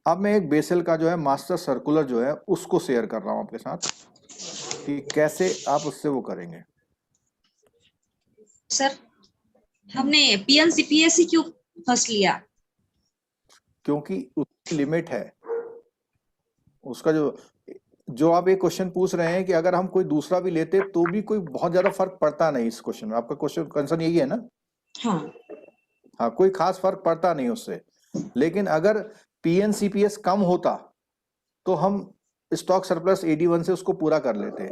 अब मैं एक बेसिल का जो है मास्टर सर्कुलर जो है उसको शेयर कर रहा हूं आपके साथ कि कैसे आप उससे वो करेंगे। सर हमने PNCPS ही क्यों फर्स्ट लिया? क्योंकि उसकी लिमिट है, उसका जो आप एक क्वेश्चन पूछ रहे हैं कि अगर हम कोई दूसरा भी लेते तो भी कोई बहुत ज्यादा फर्क पड़ता नहीं इस क्वेश्चन में। आपका क्वेश्चन कंसर्न यही है ना? हाँ, कोई खास फर्क पड़ता नहीं उससे। लेकिन अगर PNCPS कम होता तो हम स्टॉक सरप्लस AD1 से उसको पूरा कर लेते,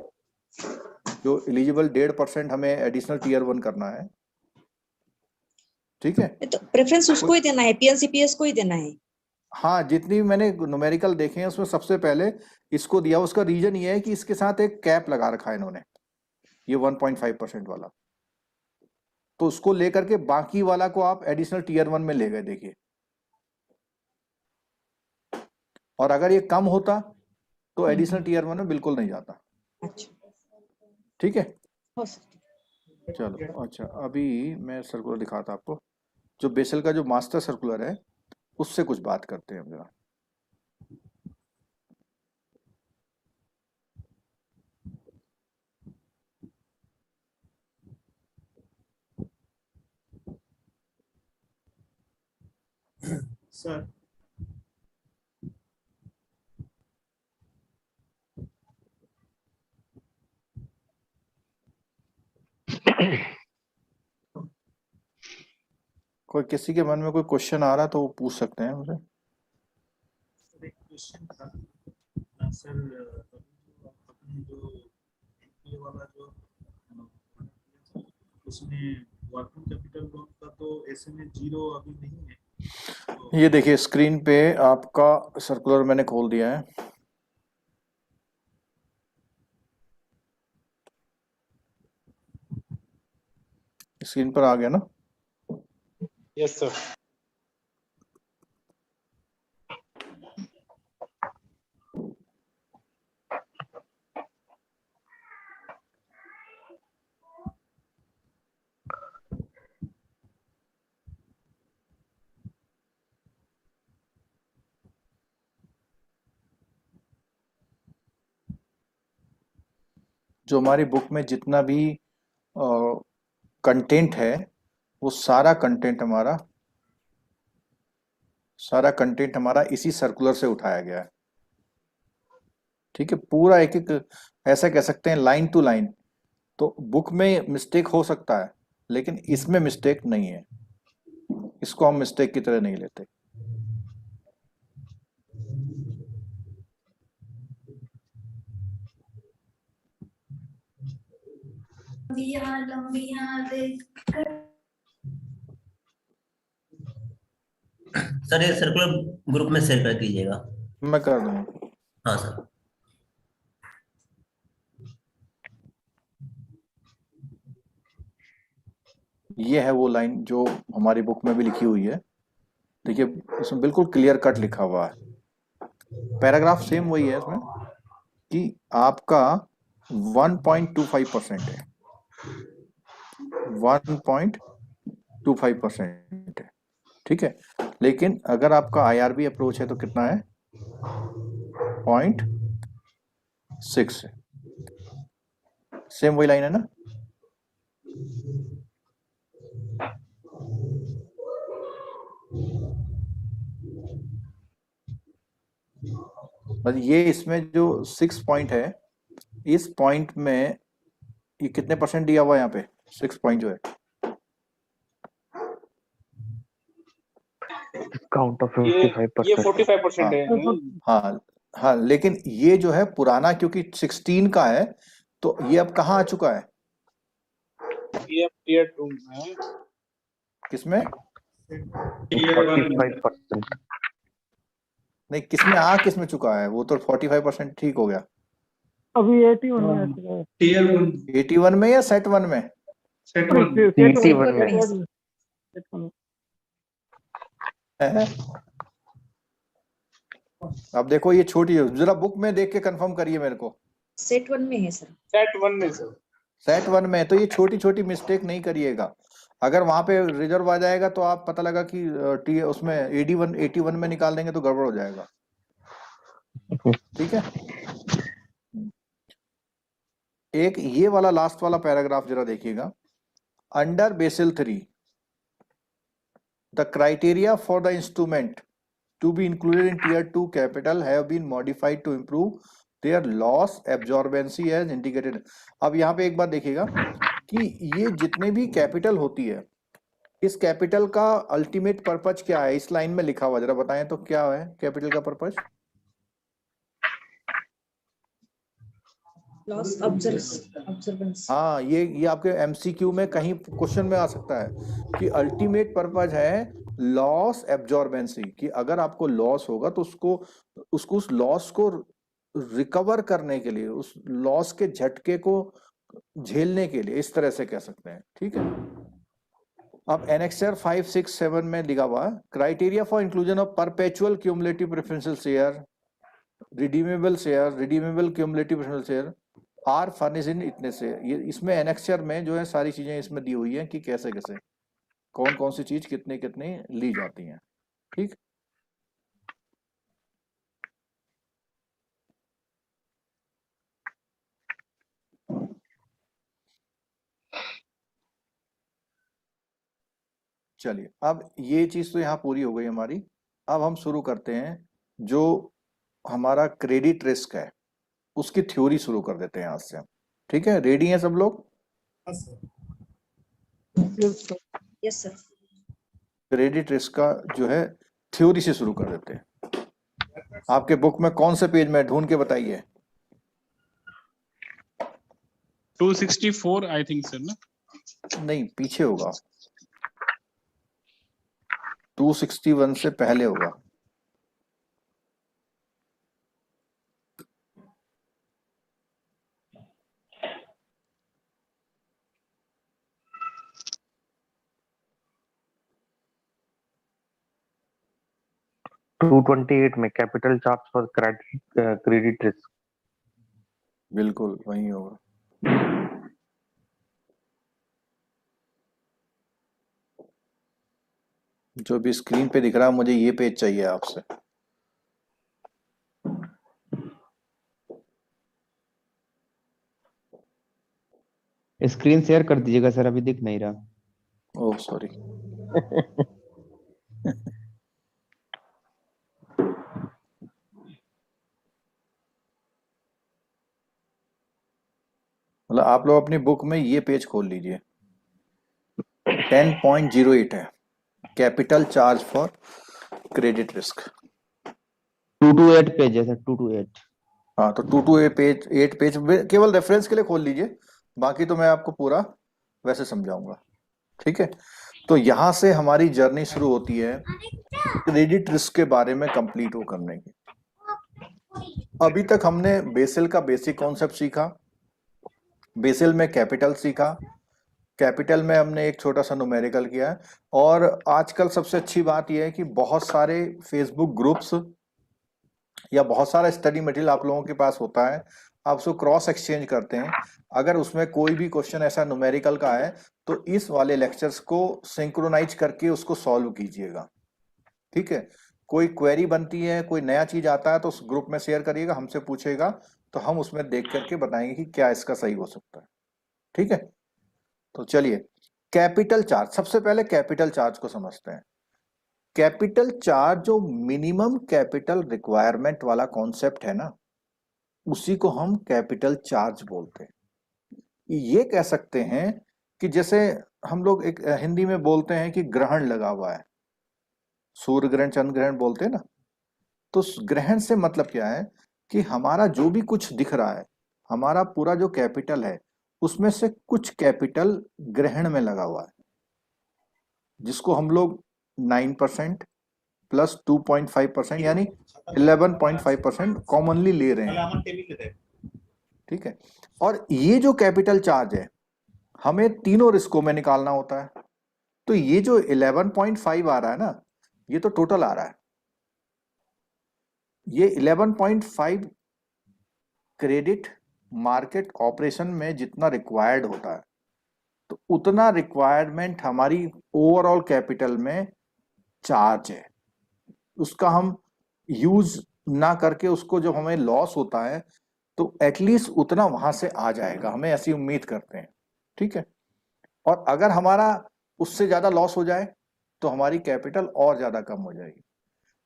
जो एलिजिबल 1.5% हमें एडिशनल टीयर 1 करना है। ठीक है, तो प्रेफरेंस उसको ही देना है, PNCPS को ही देना है। हाँ, जितनी भी मैंने न्यूमेरिकल देखे हैं उसमें सबसे पहले इसको दिया। उसका रीजन ये है कि इसके साथ एक कैप लगा रखा है इन्होंने, ये 1.5% वाला। तो उसको लेकर के बाकी वाला को आप एडिशनल टीयर 1 में ले गए, देखिए। और अगर ये कम होता तो एडिशनल टीयर 1 में बिल्कुल नहीं जाता। ठीक है, चलो। अच्छा, अभी मैं सर्कुलर दिखाता आपको, जो बेसल का जो मास्टर सर्कुलर है उससे कुछ बात करते हैं जरा। सर कोई किसी के मन में कोई क्वेश्चन आ रहा तो वो पूछ सकते हैं मुझे। एक क्वेश्चन था सर, अपने जो ये वाला जो उसमें वर्किंग कैपिटल लोन का तो ऐसे में 0 अभी नहीं है। तो ये देखिए स्क्रीन पे आपका सर्कुलर मैंने खोल दिया है। स्क्रीन पर आ गया ना? Yes sir. जो हमारी बुक में जितना भी कंटेंट है वो सारा कंटेंट हमारा इसी सर्कुलर से उठाया गया है। ठीक है, पूरा एक एक, ऐसा कह सकते हैं लाइन टू लाइन। तो बुक में मिस्टेक हो सकता है लेकिन इसमें मिस्टेक नहीं है, इसको हम मिस्टेक की तरह नहीं लेते। सर ये सर्कुलर ग्रुप में शेयर कर दीजिएगा। मैं कर दूंगा। हाँ सर। ये है वो लाइन जो हमारी बुक में भी लिखी हुई है। देखिए इसमें बिल्कुल क्लियर कट लिखा हुआ है, पैराग्राफ सेम वही है इसमें कि आपका 1.25% है, 1.25% है। ठीक है, लेकिन अगर आपका IRB अप्रोच है तो कितना है? 0.6 है। सेम वही लाइन है ना? बस ये इसमें जो 6 पॉइंट है इस पॉइंट में ये कितने परसेंट दिया हुआ है यहाँ पे 6 पॉइंट जो है काउंट ऑफ ये 55%। 45% है हाँ हाँ हाँ, लेकिन ये जो है पुराना क्योंकि 16 का है तो ये अब कहाँ आ चुका है ये टियर 2 में किसमें 45%। नहीं किसमें किसमें चुका है वो तो 45% ठीक हो गया अभी 81 में आ चुका है। टीयर 1 81 में या सेट 1 में set Sorry, 1 set TT1 one, में। set one, set one। है? अब देखो ये छोटी है जरा बुक में देख के कंफर्म करिए मेरे को सेट 1 में है सर। सेट 1 में सर। सेट 1 में तो ये छोटी छोटी मिस्टेक नहीं करिएगा अगर वहां पे रिजर्व आ जाएगा तो आप पता लगा कि उसमें 81 में निकाल देंगे तो गड़बड़ हो जाएगा ठीक है एक ये वाला लास्ट वाला पैराग्राफ जरा देखिएगा under BECIL 3 the criteria for the instrument to be included in tier 2 capital have been modified to improve their loss absorbency as indicated। अब यहाँ पे एक बात देखिएगा कि ये जितने भी कैपिटल होती है इस कैपिटल का अल्टीमेट पर्पज क्या है इस लाइन में लिखा हुआ जरा बताएं तो क्या है कैपिटल का पर्पज लॉस ऑब्जर्वेंस। हाँ ये आपके एमसीक्यू में कहीं क्वेश्चन में आ सकता है कि अल्टीमेट पर्पज है लॉस एब्जॉर्बेंसी कि अगर आपको लॉस होगा तो उसको उस लॉस को रिकवर करने के लिए उस लॉस के झटके को झेलने के लिए इस तरह से कह सकते हैं ठीक है अब एनेक्सर 5, 6, 7 में लिखा हुआ criteria for inclusion of perpetual cumulative preferential share redeemable cumulative preferential share are furnish in इतने से ये इसमें एनेक्सर में जो है सारी चीजें इसमें दी हुई हैं कि कैसे कैसे कौन कौन सी चीज कितने कितने ली जाती हैं ठीक चलिए अब ये चीज तो यहाँ पूरी हो गई हमारी अब हम शुरू करते हैं जो हमारा क्रेडिट रिस्क है उसकी थ्योरी शुरू कर देते हैं आज से हम ठीक है रेडी हैं सब लोग यस सर। क्रेडिट रिस्क का जो है थ्योरी से शुरू कर देते हैं आपके बुक में कौन से पेज में ढूंढ के बताइए 264 आई थिंक सर ना नहीं पीछे होगा 261 से पहले होगा टू 228 में capital charge for credit risk बिल्कुल वही होगा जो भी स्क्रीन पे दिख रहा है मुझे ये पेज चाहिए आपसे स्क्रीन शेयर कर दीजिएगा सर अभी दिख नहीं रहा ओह सॉरी मतलब आप लोग अपनी बुक में ये पेज खोल लीजिए 10.08 है capital charge for credit risk 228 page है सर 228 हाँ तो 228 पेज केवल रेफरेंस के लिए खोल लीजिए बाकी तो मैं आपको पूरा वैसे समझाऊंगा ठीक है तो यहां से हमारी जर्नी शुरू होती है क्रेडिट रिस्क के बारे में कंप्लीट हो करने की अभी तक हमने बेसिल का बेसिक कॉन्सेप्ट सीखा बेसिल में कैपिटल सीखा कैपिटल में हमने एक छोटा सा न्यूमेरिकल किया है और आजकल सबसे अच्छी बात यह है कि बहुत सारे फेसबुक ग्रुप्स या बहुत सारा स्टडी मटेरियल आप लोगों के पास होता है आप उसको क्रॉस एक्सचेंज करते हैं अगर उसमें कोई भी क्वेश्चन ऐसा न्यूमेरिकल का है तो इस वाले लेक्चर्स को सिंक्रोनाइज करके उसको सॉल्व कीजिएगा ठीक है कोई क्वेरी बनती है कोई नया चीज आता है तो उस ग्रुप में शेयर करिएगा हमसे पूछेगा तो हम उसमें देख करके बताएंगे कि क्या इसका सही हो सकता है ठीक है तो चलिए कैपिटल चार्ज सबसे पहले कैपिटल चार्ज को समझते हैं कैपिटल चार्ज जो मिनिमम कैपिटल रिक्वायरमेंट वाला कॉन्सेप्ट है ना उसी को हम कैपिटल चार्ज बोलते हैं। ये कह सकते हैं कि जैसे हम लोग एक हिंदी में बोलते हैं कि ग्रहण लगा हुआ है, सूर्य ग्रहण चंद्र ग्रहण बोलते हैं ना, तो ग्रहण से मतलब क्या है कि हमारा जो भी कुछ दिख रहा है, हमारा पूरा जो कैपिटल है उसमें से कुछ कैपिटल ग्रहण में लगा हुआ है, जिसको हम लोग 9% प्लस 2.5% यानी 11.5% कॉमनली ले रहे हैं। ठीक है, और ये जो कैपिटल चार्ज है हमें तीनों रिस्कों में निकालना होता है। तो ये जो 11.5 आ रहा है ना, ये तो टोटल आ रहा है। ये 11.5 क्रेडिट मार्केट ऑपरेशन में जितना रिक्वायर्ड होता है, तो उतना रिक्वायरमेंट हमारी ओवरऑल कैपिटल में चार्ज है। उसका हम यूज ना करके उसको जब हमें लॉस होता है तो एटलीस्ट उतना वहां से आ जाएगा, हमें ऐसी उम्मीद करते हैं। ठीक है, और अगर हमारा उससे ज्यादा लॉस हो जाए तो हमारी कैपिटल और ज्यादा कम हो जाएगी।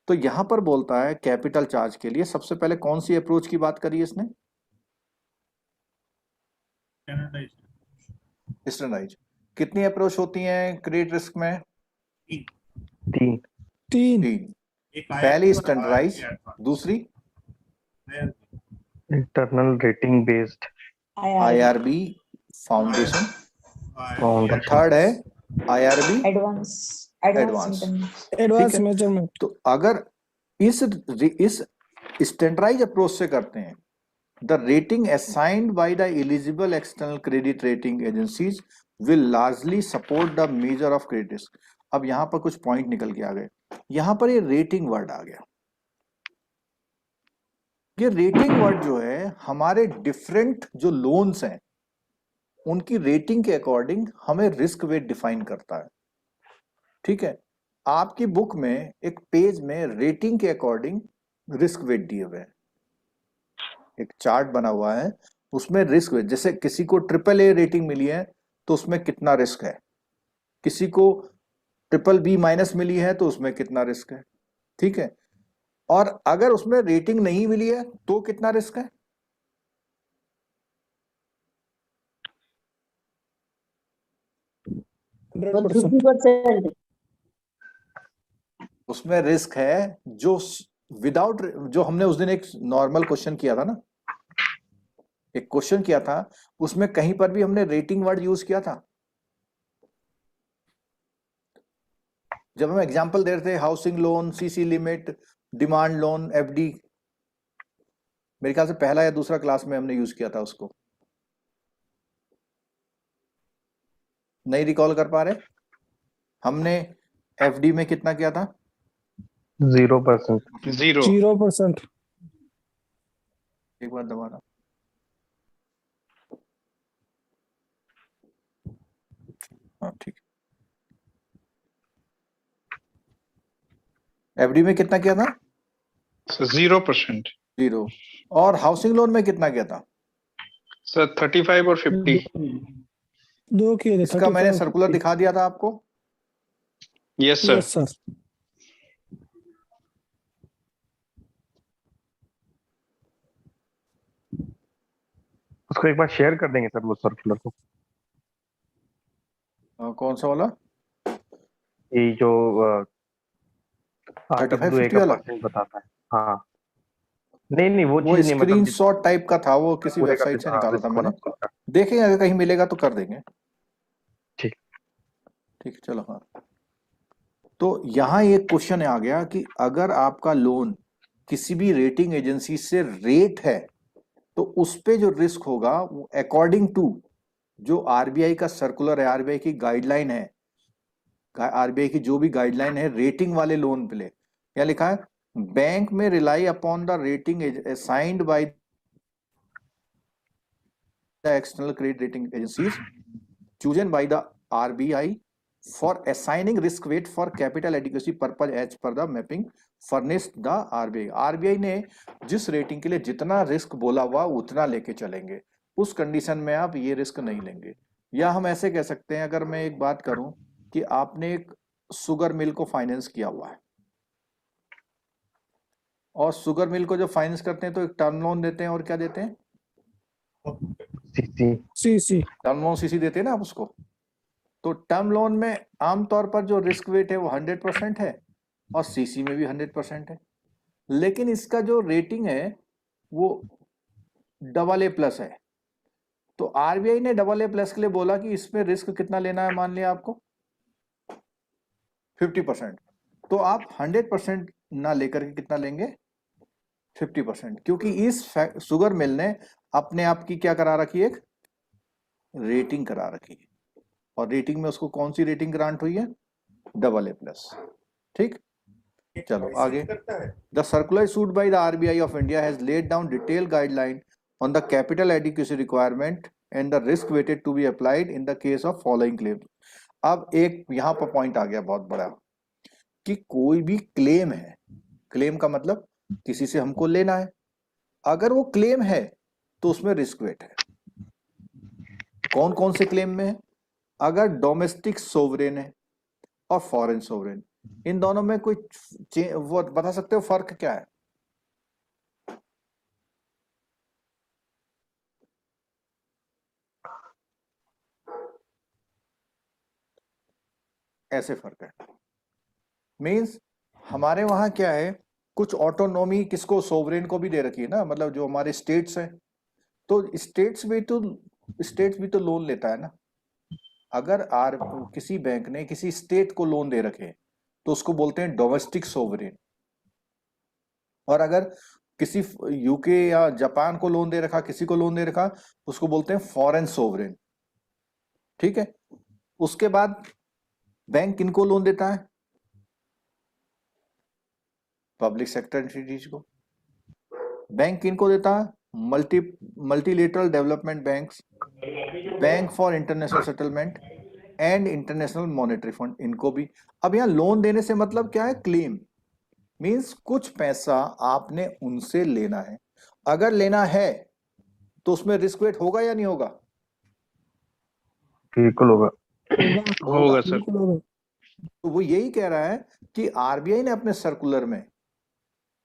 तो यहां पर बोलता है कैपिटल चार्ज के लिए सबसे पहले कौन सी अप्रोच की बात करी इसने? स्टैंडर्डाइज। कितनी अप्रोच होती हैं क्रेडिट रिस्क में? 3। तीन। पहली स्टैंडर्डाइज, दूसरी internal rating based IRB foundation, और थर्ड है आईआरबी एडवांस एडवांस। एडवांस ठीक है? मेजरमेंट। तो अगर इस स्टैंडर्डाइज अप्रोच से करते हैं, the rating assigned by the eligible external credit rating agencies will largely support the measure of credit risk. अब यहां पर कुछ पॉइंट निकल के आ गए, यहां पर ये रेटिंग वर्ड आ गया। ये रेटिंग वर्ड जो है हमारे डिफरेंट जो लोन्स हैं उनकी रेटिंग के अकॉर्डिंग हमें रिस्क वेट डिफाइन करता है। ठीक है, आपकी बुक में एक पेज में रेटिंग के अकॉर्डिंग रिस्क वेट दिए हुए हैं, एक चार्ट बना हुआ है उसमें रिस्क वेट, जैसे किसी को AAA रेटिंग मिली है तो उसमें कितना रिस्क है, किसी को BBB- मिली है तो उसमें कितना रिस्क है। ठीक है, और अगर उसमें रेटिंग नहीं मिली है तो कितना रिस्क है? उसमें रिस्क है जो विदाउट, जो हमने उस दिन एक नॉर्मल क्वेश्चन किया था ना, एक क्वेश्चन किया था उसमें कहीं पर भी हमने रेटिंग वर्ड यूज किया था। जब हम एग्जांपल दे रहे थे housing loan, CC limit, demand loan, FD, मेरे ख्याल से पहला या दूसरा क्लास में हमने यूज किया था उसको। नहीं रिकॉल कर पा रहे? हमने एफडी में कितना किया था? 0%। 0%। एक बार दोबारा। हाँ ठीक। एफडी में कितना किया था? 0%। 0। और हाउसिंग लोन में कितना किया था? सर 35 और 50। दो किए थे। इसका मैंने सर्कुलर दिखा दिया था आपको। Yes sir. Yes sir. उसको एक बार शेयर कर देंगे सर वो सर्कुलर को। कौन सा वाला? ये जो 35, RWA 50 का वाला? परसेंट बताता है। हाँ, नहीं वो वो चीज नहीं, मतलब स्क्रीनशॉट टाइप का था, वो किसी पूरे का वेबसाइट से हाँ, निकाला था रिस्क मैंने। वाला पूरा। देखेंगे अगर कहीं मिलेगा तो कर देंगे। ठीक। ठीक है, चलो। हाँ, तो यहाँ एक क्वेश्चन आ गया कि अगर आपका लोन किसी भी रेटिंग एजेंसी से रेट है तो उस पे जो रिस्क होगा वो अकॉर्डिंग टू जो आरबीआई का सर्कुलर है, आरबीआई की गाइडलाइन है, आरबीआई की जो भी गाइडलाइन है रेटिंग वाले लोन पे, क्या लिखा है? बैंक में rely upon the rating assigned by the external credit rating agencies chosen by the RBI for assigning risk weight for capital adequacy purpose as per the mapping furnished the RBI। RBI ने जिस rating के लिए जितना risk बोला हुआ उतना लेके चलेंगे, उस कंडीशन में आप ये रिस्क नहीं लेंगे। या हम ऐसे कह सकते हैं, अगर मैं एक बात करूं कि आपने एक शुगर मिल को फाइनेंस किया हुआ है और शुगर मिल को जब फाइनेंस करते हैं तो एक टर्म लोन देते हैं और क्या देते हैं, CC CC. Term loan CC देते हैं ना आप उसको। तो टर्म लोन में आमतौर पर जो रिस्क वेट है वो 100% है और सीसी में भी 100% है, लेकिन इसका जो रेटिंग है वो AA+ है। तो आरबीआई ने AA+ के लिए बोला कि इसमें रिस्क कितना लेना है, मान लिया आपको 50%, तो आप 100% ना लेकर के कितना लेंगे, 50%, क्योंकि इस शुगर मिल ने अपने आप की क्या करा रखी है, एक रेटिंग करा रखी है, और रेटिंग में उसको कौन सी रेटिंग ग्रांट हुई है, AA+। ठीक, चलो आगे। The circular issued by the RBI of India has laid down detail guideline on the capital adequacy requirement and the risk weighted to be applied in the case of following claim. अब एक यहां पर point आ गया बहुत बड़ा कि कोई भी क्लेम है, क्लेम का मतलब किसी से हमको लेना है, अगर वो क्लेम है तो उसमें रिस्क वेट है। कौन कौन से क्लेम में है, अगर डोमेस्टिक सोवरेन है और फॉरेन सोवरेन, इन दोनों में कोई वो बता सकते हो फर्क क्या है? ऐसे फर्क है, मींस हमारे वहां क्या है, कुछ ऑटोनॉमी किसको, सोवरेन को भी दे रखी है ना, मतलब जो हमारे स्टेट्स हैं, तो स्टेट्स भी तो लोन लेता है ना। अगर किसी बैंक ने किसी स्टेट को लोन दे रखे तो उसको बोलते हैं डोमेस्टिक सोवरेन, और अगर किसी यूके या जापान को लोन दे रखा, किसी को लोन दे रखा, उसको बोलते हैं फॉरेन सोवरेन। ठीक है, उसके बाद बैंक किनको लोन देता है, पब्लिक सेक्टर एंटिटीज को। बैंक किनको देता है, multilateral development banks, bank for international settlement and international monetary fund, इनको भी। अब यहां लोन देने से मतलब क्या है, क्लेम मींस कुछ पैसा आपने उनसे लेना है, अगर लेना है तो उसमें रिस्क वेट होगा या नहीं होगा? बिल्कुल होगा। होगा सर। बिल्कुल होगा। तो वो यही कह रहा है कि आरबीआई ने अपने सर्कुलर में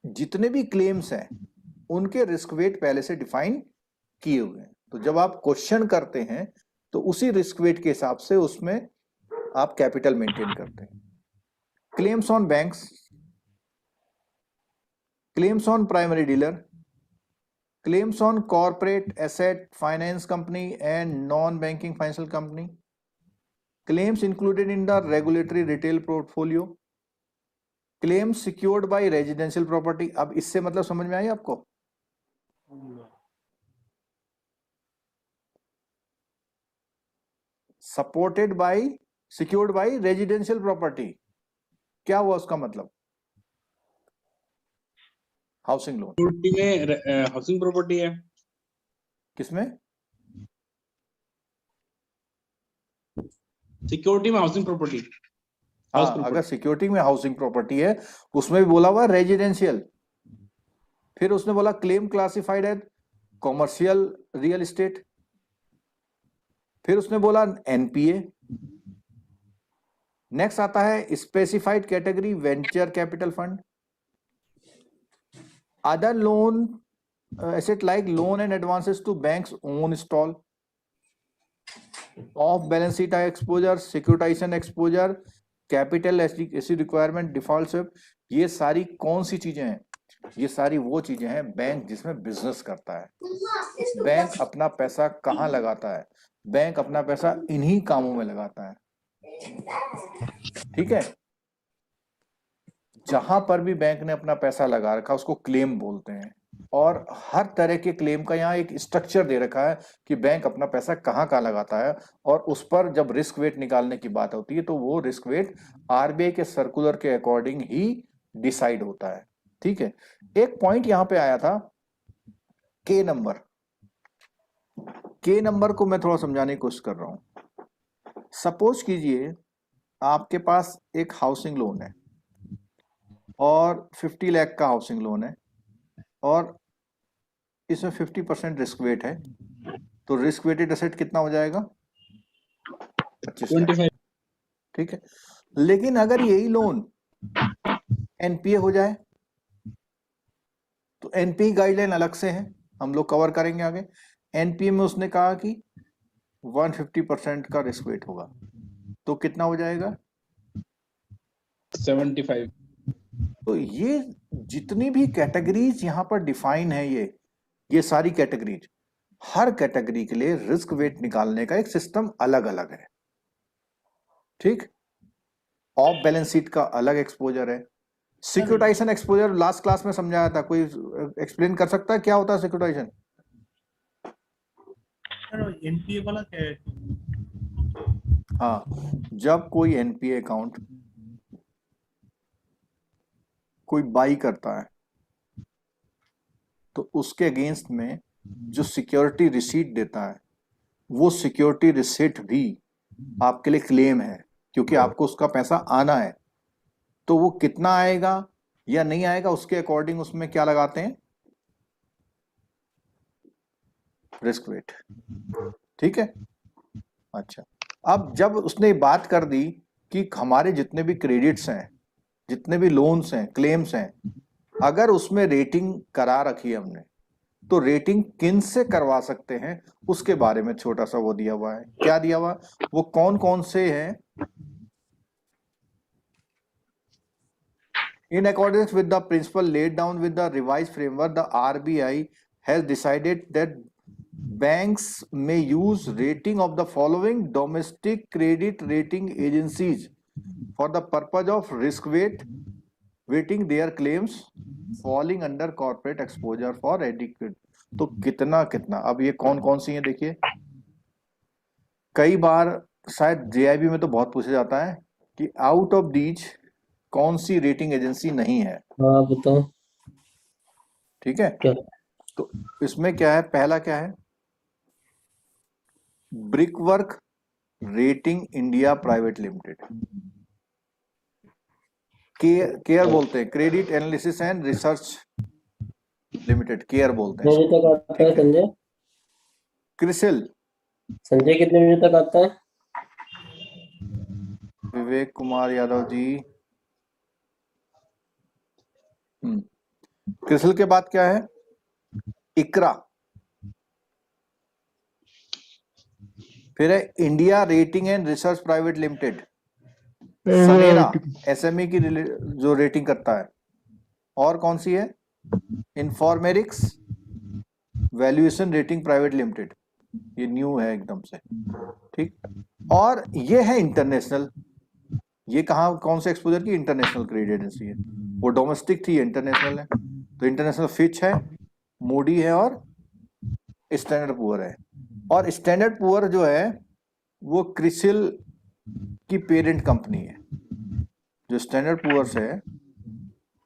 जितने भी क्लेम्स हैं उनके रिस्क वेट पहले से डिफाइन किए हुए हैं, तो जब आप क्वेश्चन करते हैं तो उसी रिस्क वेट के हिसाब से उसमें आप कैपिटल मेंटेन करते हैं। Claims on banks, claims on primary dealer, claims on corporate asset finance company and non banking financial company, claims included in the regulatory retail portfolio, claims secured by residential property। अब इससे मतलब समझ में आई आपको? Supported by, secured by residential property, क्या हुआ उसका मतलब? हाउसिंग लोन में हाउसिंग प्रॉपर्टी है, किसमें? सिक्योरिटी में हाउसिंग प्रॉपर्टी। हाँ, अगर सिक्योरिटी में हाउसिंग प्रॉपर्टी है उसमें भी बोला हुआ रेजिडेंशियल, फिर उसने बोला claim classified as commercial real estate, फिर उसने बोला एनपीए। नेक्स्ट आता है specified category venture capital fund, other loan asset like loan and advances to banks own stall, off balance sheet exposure, securitisation exposure, capital AC requirement, default swap. ये सारी कौन सी चीजें हैं? ये सारी वो चीजें हैं बैंक जिसमें बिजनेस करता है। बैंक अपना पैसा कहाँ लगाता है? बैंक अपना पैसा इन्हीं कामों में लगाता है। ठीक है, जहां पर भी बैंक ने अपना पैसा लगा रखा उसको क्लेम बोलते हैं, और हर तरह के क्लेम का यहाँ एक स्ट्रक्चर दे रखा है कि बैंक अपना पैसा कहाँ कहाँ लगाता है, और उस पर जब रिस्क वेट निकालने की बात होती है तो वो रिस्क वेट आरबीआई के सर्कुलर के अकॉर्डिंग ही डिसाइड होता है। ठीक है, एक पॉइंट यहां पे आया था के नंबर, के नंबर को मैं थोड़ा समझाने की कोशिश कर रहा हूं। सपोज कीजिए आपके पास एक हाउसिंग लोन है और 50 लाख का हाउसिंग लोन है, और इसमें 50% रिस्क वेट है, तो रिस्क वेटेड एसेट कितना हो जाएगा? 25 लाख। ठीक है, लेकिन अगर यही लोन एनपीए हो जाए तो एनपीए गाइडलाइन अलग से है, हम लोग कवर करेंगे आगे। एनपीए में उसने कहा कि 150% का रिस्क वेट होगा, तो कितना हो जाएगा? 75। तो ये जितनी भी कैटेगरीज यहाँ पर डिफाइन है, ये सारी कैटेगरीज, हर कैटेगरी के लिए रिस्क वेट निकालने का एक सिस्टम अलग अलग है, ठीक। ऑफ बैलेंस शीट का अलग एक्सपोजर है। सिक्योरिटाइजेशन एक्सपोजर लास्ट क्लास में समझाया था, कोई एक्सप्लेन कर सकता है क्या होता है सिक्योरिटाइजेशन? एनपीए वाला क्या है? हाँ, जब कोई एनपीए अकाउंट कोई बाई करता है तो उसके अगेंस्ट में जो सिक्योरिटी रिसीट देता है, वो सिक्योरिटी रिसीट भी आपके लिए क्लेम है, क्योंकि आपको उसका पैसा आना है। तो वो कितना आएगा या नहीं आएगा उसके अकॉर्डिंग उसमें क्या लगाते हैं? रिस्क वेट, ठीक है। अच्छा, अब जब उसने बात कर दी कि हमारे जितने भी क्रेडिट्स हैं, जितने भी लोन्स हैं, क्लेम्स हैं, अगर उसमें रेटिंग करा रखी है हमने, तो रेटिंग किन से करवा सकते हैं उसके बारे में छोटा सा वो दिया हुआ है। क्या दिया हुआ? वो कौन कौन से हैं? In accordance with the principle laid down with the revised framework, the RBI has decided that banks may use rating of the following domestic credit rating agencies for the purpose of risk weighting their claims falling under corporate exposure for adequate। तो कितना कितना, अब ये कौन कौन सी हैं देखिए। कई बार शायद जेआईबी में तो बहुत पूछा जाता है कि आउट ऑफ दीज कौन सी रेटिंग एजेंसी नहीं है। हाँ बताओ ठीक है, क्या? तो इसमें क्या है? पहला क्या है? Brickwork rating India private limited, care बोलते हैं, credit analysis and research limited, care बोलते हैं बजे इसको। तक आता है संजय? क्रिसिल, संजय कितने बजे तक आता है? विवेक कुमार यादव जी। क्रिसिल के बाद क्या है? इकरा, फिर है India rating and research private limited, SMERA SME की जो रेटिंग करता है। और कौन सी है? Infomerics valuation rating private limited, ये न्यू है एकदम से, ठीक। और ये है इंटरनेशनल, ये कहाँ कौन से एक्सपोजर की? इंटरनेशनल क्रेडिट एजेंसी है। वो डोमेस्टिक थी, इंटरनेशनल है। तो इंटरनेशनल फिच है, मूडी है और स्टैंडर्ड पुअर है। और स्टैंडर्ड पुअर जो है वो क्रिसिल की पेरेंट कंपनी है। जो स्टैंडर्ड पुअर्स है,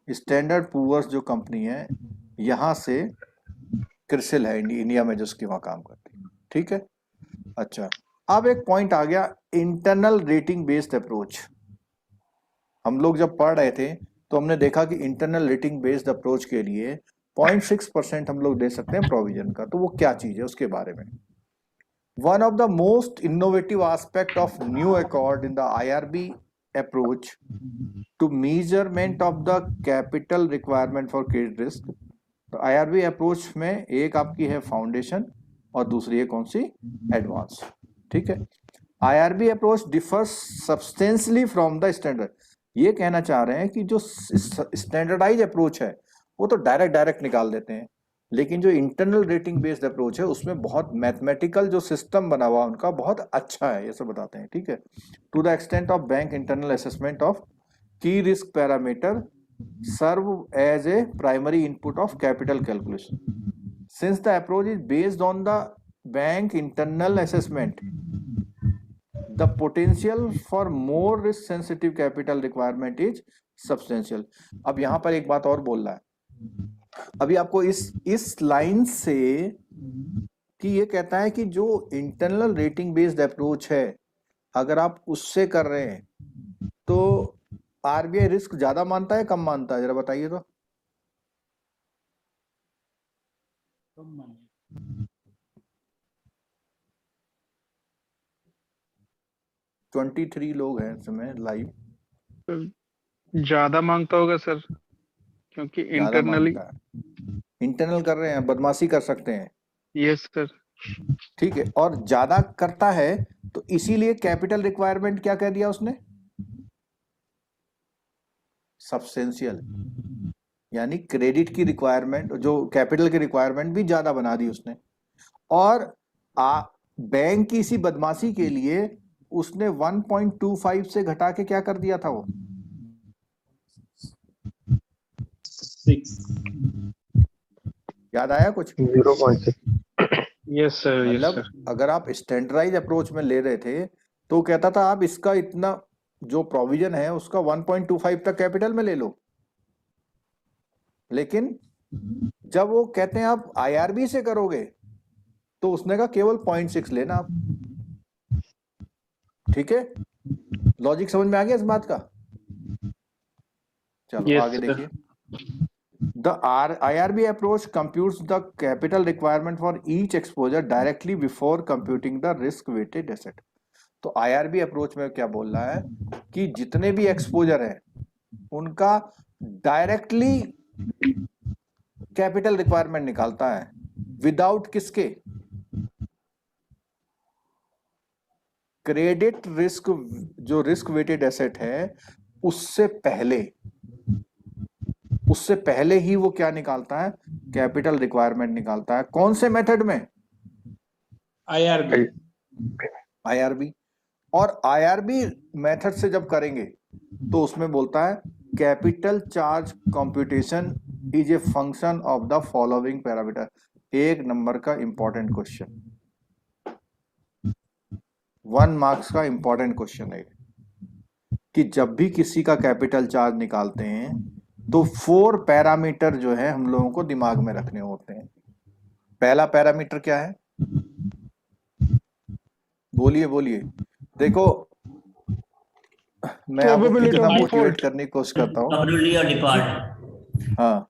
स्टैंडर्ड पुअर्स जो कंपनी है, यहां से क्रिसिल है इंडिया में, जो उसकी वहां काम करती है, ठीक है। अच्छा, अब एक पॉइंट आ गया, इंटरनल रेटिंग बेस्ड अप्रोच। हम लोग जब पढ़ रहे थे तो हमने देखा कि इंटरनल रेटिंग बेस्ड अप्रोच के लिए 0.6% हम लोग दे सकते हैं प्रोविजन का। तो वो क्या चीज है उसके बारे में। One of the most innovative aspect of new accord in the IRB approach to measurement of the capital requirement for credit risk. तो आईआरबी अप्रोच में एक आपकी है फाउंडेशन और दूसरी है कौन सी? एडवांस, ठीक है। IRB approach differs substantially from the standard. ये कहना चाह रहे हैं कि जो स्टैंडर्डाइज अप्रोच है वो तो डायरेक्ट निकाल देते हैं, लेकिन जो इंटरनल रेटिंग बेस्ड अप्रोच है उसमें बहुत मैथमेटिकल जो सिस्टम बना हुआ उनका बहुत अच्छा है, ये सब बताते हैं, ठीक है। To the extent of bank internal assessment of key risk parameter serve as a primary input of capital calculation. Since the approach is based on the bank internal assessment, the potential for more risk sensitive capital requirement is substantial। अब यहां पर एक बात और बोल रहा है अभी आपको इस लाइन से, कि ये कहता है कि जो इंटरनल रेटिंग बेस्ड अप्रोच है अगर आप उससे कर रहे हैं तो आरबीआई रिस्क ज्यादा मानता है कम मानता है? जरा बताइए तो। कम मानिए। 23 लोग हैं इस समय लाइव। ज्यादा मांगता होगा सर, क्योंकि ज्यादा इंटरनली मानता है। इंटरनल कर रहे हैं, बदमाशी कर सकते हैं, यस सर। ठीक है, और ज्यादा करता है तो इसीलिए कैपिटल रिक्वायरमेंट क्या कह दिया उसने, सब्सटेंशियल, यानी क्रेडिट की रिक्वायरमेंट, जो कैपिटल की रिक्वायरमेंट भी ज्यादा बना दी उसने। और बैंक की इसी बदमाशी के लिए उसने 1.25 से घटा के क्या कर दिया था वो, 6 याद आया कुछ? 0.6। यस सर, यस मतलब सर। अगर आप स्टैंडर्डाइज अप्रोच में ले रहे थे तो कहता था आप इसका इतना जो प्रोविजन है उसका 1.25 तक कैपिटल में ले लो, लेकिन जब वो कहते हैं आप आईआरबी से करोगे तो उसने कहा केवल 0.6 लेना आप। ठीक है, लॉजिक समझ में आ गया इस बात का? चलो Yes, आगे sir. देखिए। The IRB approach computes the capital requirement for each exposure directly before computing the risk-weighted asset. तो IRB अप्रोच में क्या बोल रहा है कि जितने भी एक्सपोजर हैं उनका डायरेक्टली कैपिटल रिक्वायरमेंट निकालता है, विदाउट किसके, क्रेडिट रिस्क, जो रिस्क वेटेड एसेट है उससे पहले ही वो क्या निकालता है, कैपिटल रिक्वायरमेंट निकालता है। कौन से मेथड में? आईआरबी। और आईआरबी मेथड से जब करेंगे तो उसमें बोलता है capital charge computation is a function of the following parameter. 1 number का इंपॉर्टेंट क्वेश्चन, 1 मार्क्स का इंपॉर्टेंट क्वेश्चन है कि जब भी किसी का कैपिटल चार्ज निकालते हैं तो 4 पैरामीटर जो है हम लोगों को दिमाग में रखने होते हैं। पहला पैरामीटर क्या है? बोलिए बोलिए। देखो मैं आपको कितना मोटिवेट करने की कोशिश करता हूँ। Probability or default? हाँ,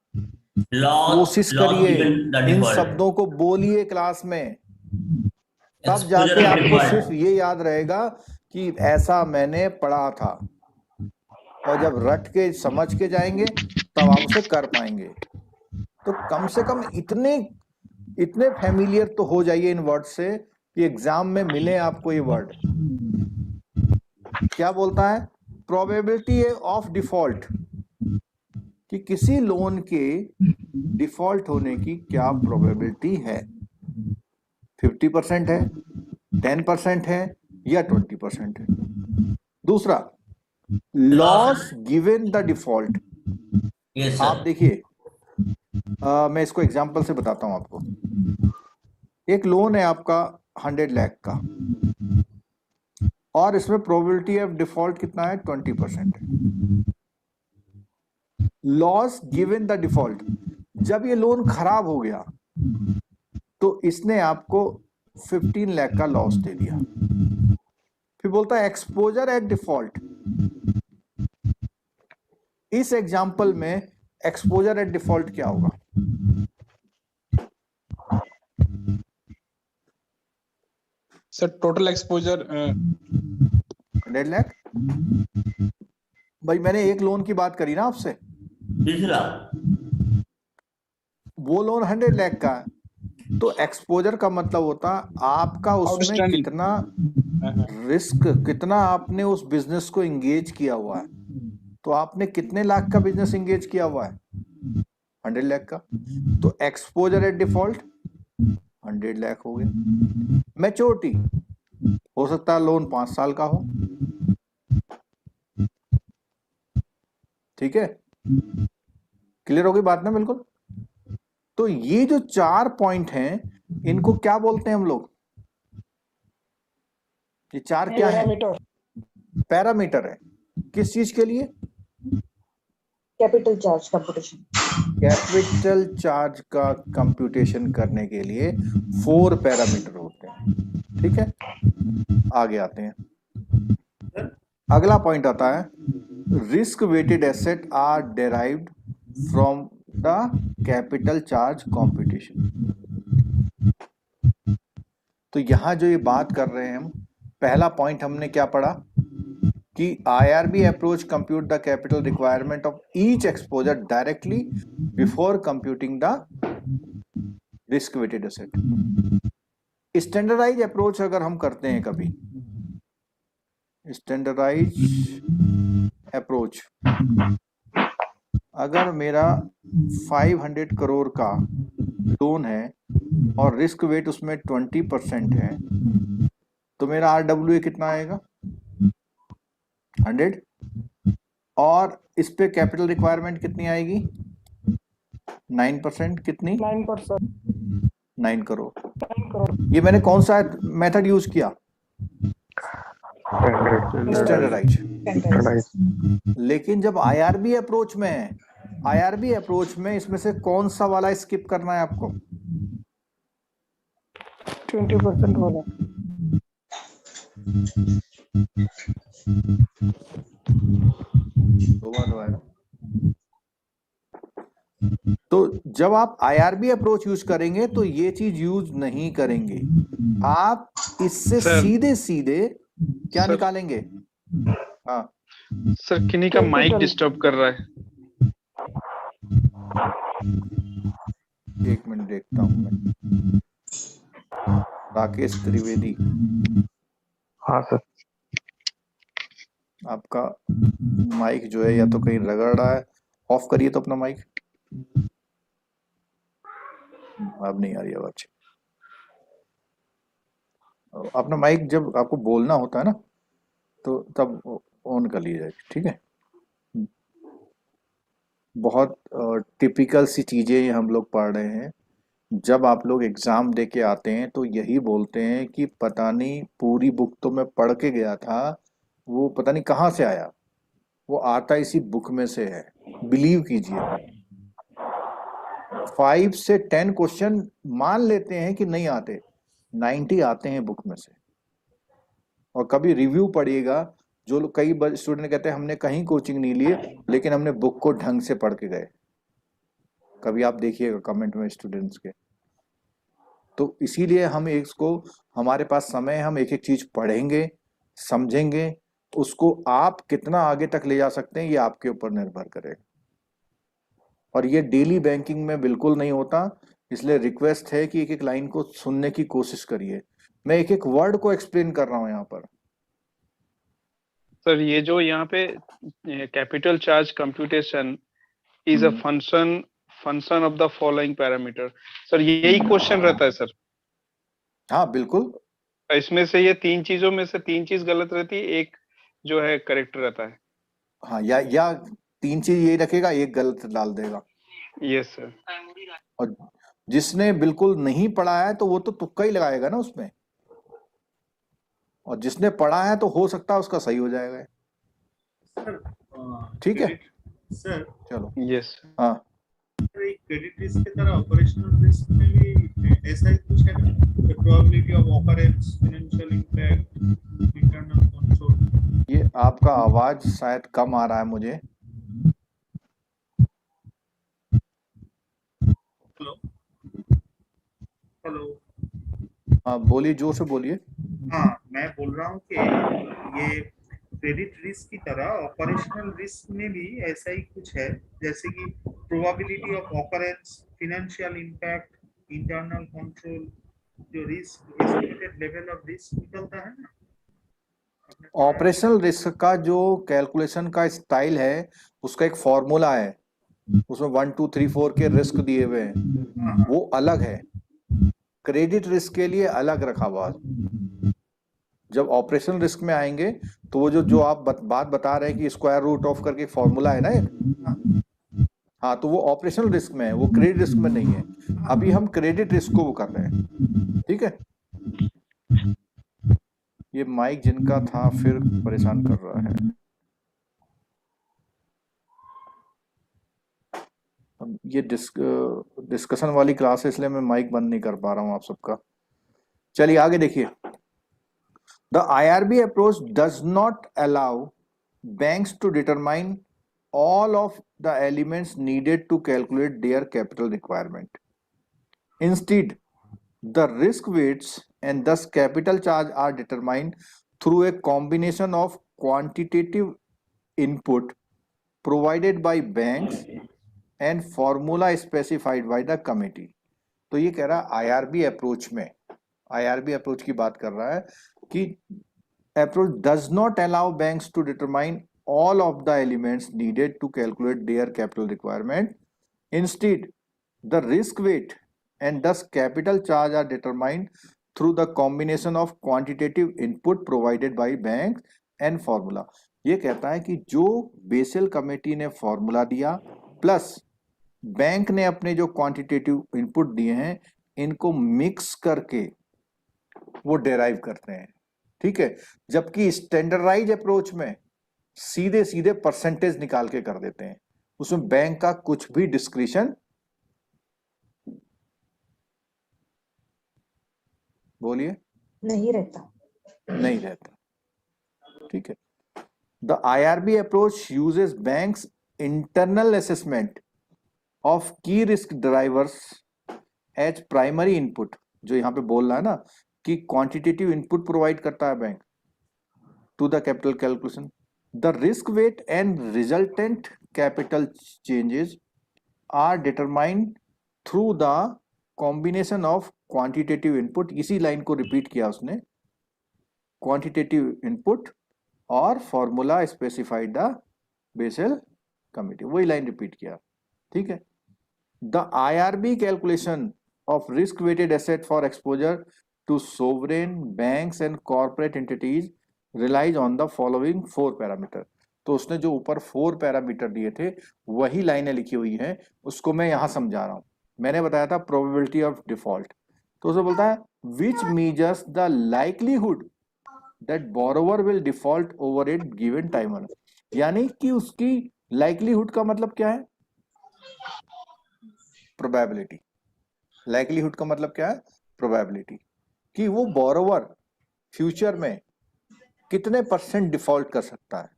Loss, कोशिश loss करिए given the इन default. शब्दों को बोलिए क्लास में, तब Exposure जाके and आपको default. सिर्फ ये याद रहेगा कि ऐसा मैंने पढ़ा था, और जब रट के समझ के जाएंगे तब आप उसे कर पाएंगे। तो कम से कम इतने फैमिलियर तो हो जाइए इन वर्ड से कि एग्जाम में मिले आपको ये वर्ड। क्या बोलता है? प्रोबेबिलिटी ऑफ डिफॉल्ट, कि किसी लोन के डिफॉल्ट होने की क्या प्रोबेबिलिटी है, 50% है, 10% है या 20% है। दूसरा, loss given the default. Yes, आप sir. देखिए, मैं इसको एग्जांपल से बताता हूं आपको। एक लोन है आपका 100 लाख का और इसमें प्रोबेबिलिटी ऑफ डिफॉल्ट कितना है? 20% है। लॉस गिवन द डिफॉल्ट, जब ये लोन खराब हो गया तो इसने आपको 15 लाख का लॉस दे दिया। फिर बोलता है एक्सपोजर एट डिफॉल्ट। इस एग्जांपल में एक्सपोजर एट डिफॉल्ट क्या होगा? Sir total exposure 100 lakh. भाई मैंने एक लोन की बात करी ना आपसे, दूसरा, वो लोन 100 लाख का है, तो एक्सपोजर का मतलब होता आपका उसमें Outstanding. कितना रिस्क, कितना आपने उस बिजनेस को एंगेज किया हुआ है। तो आपने कितने लाख का बिजनेस एंगेज किया हुआ है? 100 लाख का। तो एक्सपोजर एट डिफॉल्ट 100 लाख हो गया। मैच्योरिटी, हो सकता है लोन 5 साल का हो, ठीक है, क्लियर हो गई बात ना? बिल्कुल। तो ये जो 4 पॉइंट हैं इनको क्या बोलते हैं हम लोग? ये 4 क्या है? पैरामीटर है। किस चीज के लिए? Capital charge computation. Capital charge का कंप्यूटेशन करने के लिए 4 पैरामीटर होते हैं, ठीक है। आगे आते हैं। अगला पॉइंट आता है risk weighted asset are derived from the capital charge computation. तो यहां जो ये बात कर रहे हैं हम, पहला पॉइंट हमने क्या पढ़ा कि IRB approach compute the capital requirement of each exposure directly before computing the risk weighted asset. Standardise approach अगर हम करते हैं कभी, स्टैंडर्डाइज अप्रोच, अगर मेरा 500 करोड़ का लोन है और रिस्क वेट उसमें 20% है, तो मेरा RWA कितना आएगा? 100। और इस पे कैपिटल रिक्वायरमेंट कितनी आएगी? 9%। कितनी? 9%। 9 करोड़। 9 करोड़। ये मैंने कौन सा मेथड यूज किया? स्टैंडर्डाइज। लेकिन जब IRB अप्रोच में है, IRB अप्रोच में इसमें से कौन सा वाला स्किप करना है आपको? 20% वाला। तो जब आप IRB अप्रोच यूज करेंगे तो ये चीज यूज नहीं करेंगे, आप इससे सीधे सीधे क्या निकालेंगे? हाँ सर, किन्हीं का माइक डिस्टर्ब कर रहा है। एक मिनट देखता हूं मैं। राकेश त्रिवेदी। हाँ सर। आपका माइक जो है या तो कहीं रगड़ रहा है, ऑफ करिए तो अपना माइक। अब नहीं आ रही आवाज। अपना माइक जब आपको बोलना होता है ना, तो तब ऑन कर लीजिए, ठीक है। बहुत टिपिकल सी चीजें हम लोग पढ़ रहे हैं। जब आप लोग एग्जाम दे के आते हैं तो यही बोलते हैं कि पता नहीं पूरी बुक तो मैं पढ़ के गया था, वो पता नहीं कहाँ से आया, वो आता इसी बुक में से है। बिलीव कीजिए, 5 से 10 क्वेश्चन मान लेते हैं कि नहीं आते, 90 आते हैं बुक में से। और कभी रिव्यू पढ़िएगा, जो लोग कई स्टूडेंट कहते हैं हमने कहीं कोचिंग नहीं लिए लेकिन हमने बुक को ढंग से पढ़ के गए। कभी आप देखिएगा कमेंट में स्टूडेंट्स के। तो इसीलिए हम इसको, हमारे पास समय है, हम एक एक चीज पढ़ेंगे, समझेंगे, उसको आप कितना आगे तक ले जा सकते हैं ये आपके ऊपर निर्भर करेगा। और ये डेली बैंकिंग में बिल्कुल नहीं होता, इसलिए रिक्वेस्ट है कि एक एक लाइन को सुनने की कोशिश करिए। मैं एक एक वर्ड को एक्सप्लेन कर रहा हूं यहाँ पर। सर, ये जो यहाँ पे capital charge computation is a function of the following parameter, sir यही क्वेश्चन रहता है सर? हाँ बिल्कुल। इसमें से ये 3 चीजों में से 3 चीज गलत रहती है, एक जो है करेक्ट रहता है। हाँ, या 3 चीज यही रखेगा, एक गलत डाल देगा। Yes sir. और जिसने बिल्कुल नहीं पढ़ा है तो वो तो तुक्का ही लगाएगा ना उसमें, और जिसने पढ़ा है तो हो सकता है उसका सही हो जाएगा। ठीक है सर। चलो। यस। हाँ क्रेडिट रिस्क की तरह ऑपरेशनल रिस्क में भी ऐसा ही कुछ है ना? Probability of occurrence, financial impact, internal control. ये आपका आवाज शायद कम आ रहा है मुझे। Hello hello. हाँ बोलिए, जोर से बोलिए। हाँ, मैं बोल रहा हूँ कि ये क्रेडिट रिस्क की तरह ऑपरेशनल रिस्क में भी ऐसा ही कुछ है, जैसे कि probability of occurrence, financial impact, internal control, जो risk estimated level of risk निकलता है ना। ऑपरेशनल रिस्क का जो कैलकुलेशन का स्टाइल है उसका एक फॉर्मूला है, उसमें 1 2 3 4 के रिस्क दिए हुए हैं, वो अलग है। क्रेडिट रिस्क के लिए अलग रखा हुआ। जब ऑपरेशनल रिस्क में आएंगे तो वो जो आप बात बता रहे हैं कि स्क्वायर रूट ऑफ करके फॉर्मूला है ना एक, हाँ, तो वो ऑपरेशनल रिस्क में है, वो क्रेडिट रिस्क में नहीं है। अभी हम क्रेडिट रिस्क को वो कर रहे हैं, ठीक है। ये माइक जिनका था फिर परेशान कर रहा है। अब ये डिस्कशन वाली क्लास है इसलिए मैं माइक बंद नहीं कर पा रहा हूं आप सबका। चलिए आगे देखिए। The IRB approach does not allow banks to determine all of the elements needed to calculate their capital requirement. Instead, the risk weights and thus capital charge are determined through a combination of quantitative input provided by banks and formula specified by the committee. तो ये कह रहा है IRB approach में, IRB approach की बात कर रहा है कि approach does not allow banks to determine all of the elements needed to calculate their capital requirement. Instead, the risk weight and thus capital charge are determined through the combination of quantitative input provided by banks and formula. ये कहता है कि जो basal committee ने formula दिया plus bank ने अपने जो क्वांटिटेटिव इनपुट दिए हैं इनको मिक्स करके वो डेराइव करते हैं, ठीक है। जबकि स्टैंडर्डाइज अप्रोच में सीधे सीधे परसेंटेज निकाल के कर देते हैं, उसमें बैंक का कुछ भी डिस्क्रिशन बोलिए नहीं रहता, ठीक है। The IRB approach uses banks internal assessment of key risk drivers as primary input, जो यहां पे बोल रहा है ना कि क्वांटिटेटिव इनपुट प्रोवाइड करता है bank to the capital calculation. The risk weight and resultant capital changes are determined through the combination of quantitative input। इसी लाइन को रिपीट किया उसने, quantitative input और formula specified the Basel committee, वही line repeat किया, ठीक है। The IRB calculation of risk weighted asset for exposure to sovereign banks and corporate entities relies on the following 4 parameter. तो उसने जो ऊपर 4 पैरामीटर दिए थे वही लाइनें लिखी हुई हैं, उसको मैं यहां समझा रहा हूं। मैंने बताया था प्रोबेबिलिटी ऑफ डिफॉल्ट, तो उसे बोलता है विच measures the likelihood that borrower will default over it given time. यानी कि उसकी लाइकलीहुड का मतलब क्या है, प्रोबेबिलिटी। लाइकलीहुड का मतलब क्या है, प्रोबेबिलिटी, कि वो बोरोवर फ्यूचर में कितने परसेंट डिफॉल्ट कर सकता है।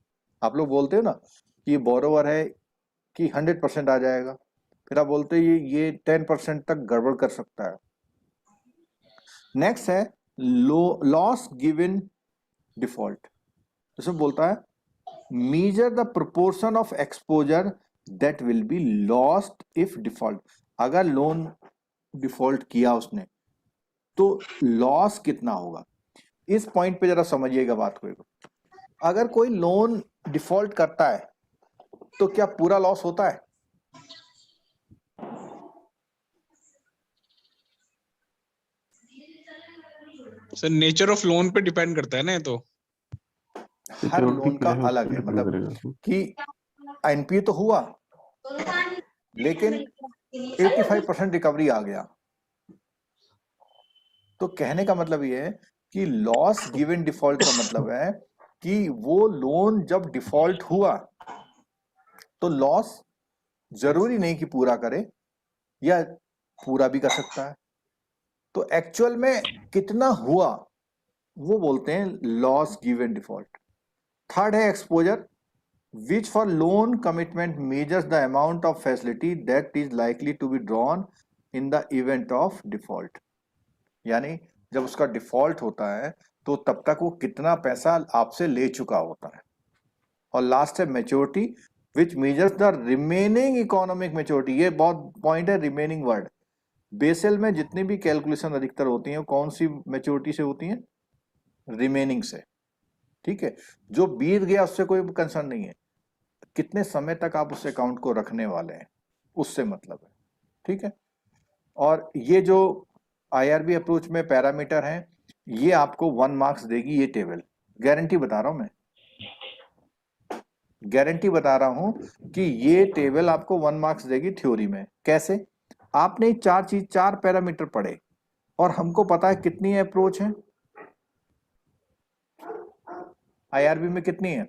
आप लोग बोलते हो ना कि ये बोरोवर है कि 100% आ जाएगा, फिर आप बोलते हैं ये 10% तक गड़बड़ कर सकता है। नेक्स्ट है लॉस गिवन डिफॉल्ट, इसमें बोलता है measure the proportion of exposure that will be lost if default. अगर लोन डिफॉल्ट किया उसने तो लॉस कितना होगा। इस पॉइंट पे जरा समझिएगा बात को। अगर कोई लोन डिफॉल्ट करता है तो क्या पूरा लॉस होता है? सर नेचर ऑफ लोन पे डिपेंड करता है ना, ये तो हर लोन का अलग है, मतलब कि एनपीए तो हुआ लेकिन 85% रिकवरी आ गया, तो कहने का मतलब ये है कि लॉस गिवन डिफॉल्ट का मतलब है कि वो लोन जब डिफॉल्ट हुआ तो लॉस जरूरी नहीं कि पूरा करे या पूरा भी कर सकता है, तो एक्चुअल में कितना हुआ वो बोलते हैं लॉस गिवन डिफॉल्ट। थर्ड है exposure which for loan commitment measures the amount of facility that is likely to be drawn in the event of default. यानी जब उसका डिफॉल्ट होता है तो तब तक वो कितना पैसा आपसे ले चुका होता है। और लास्ट है maturity which measures the remaining economic maturity. ये बहुत पॉइंट है, रिमेनिंग वर्ड। बेसल में जितनी भी कैलकुलेशन अधिकतर होती हैं कौन सी मैच्योरिटी से होती हैं, रिमेनिंग से, ठीक है। जो बीत गया उससे कोई कंसर्न नहीं है, कितने समय तक आप उस अकाउंट को रखने वाले हैं उससे मतलब है, ठीक है। और ये जो आईआरबी अप्रोच में पैरामीटर हैं ये आपको 1 मार्क्स देगी ये टेबल, गारंटी बता रहा हूं मैं, गारंटी बता रहा हूं कि ये टेबल आपको 1 मार्क्स देगी थ्योरी में। कैसे? आपने 4 पैरामीटर पढ़े और हमको पता है कितनी अप्रोच है आईआरबी में, कितनी है?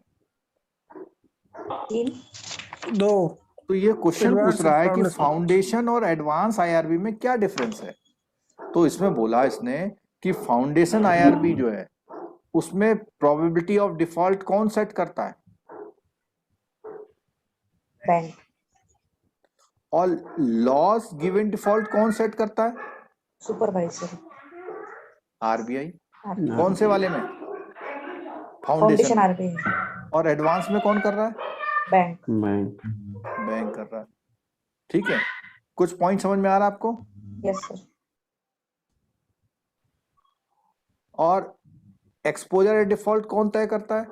2। तो ये क्वेश्चन पूछ रहा है कि फाउंडेशन और एडवांस आईआरबी में क्या डिफरेंस है। तो इसमें बोला इसने कि फाउंडेशन आईआरबी जो है उसमें प्रोबेबिलिटी ऑफ डिफॉल्ट कौन सेट करता है? बैंक। और लॉस गिवन डिफॉल्ट कौन सेट करता है? सुपरवाइजर। आरबीआई। कौन से वाले में? Foundation RBI. और एडवांस में कौन कर रहा है? बैंक। बैंक कर रहा है, ठीक है। कुछ पॉइंट समझ में आ रहा है आपको? Yes sir. और एक्सपोजर डिफॉल्ट कौन तय करता है?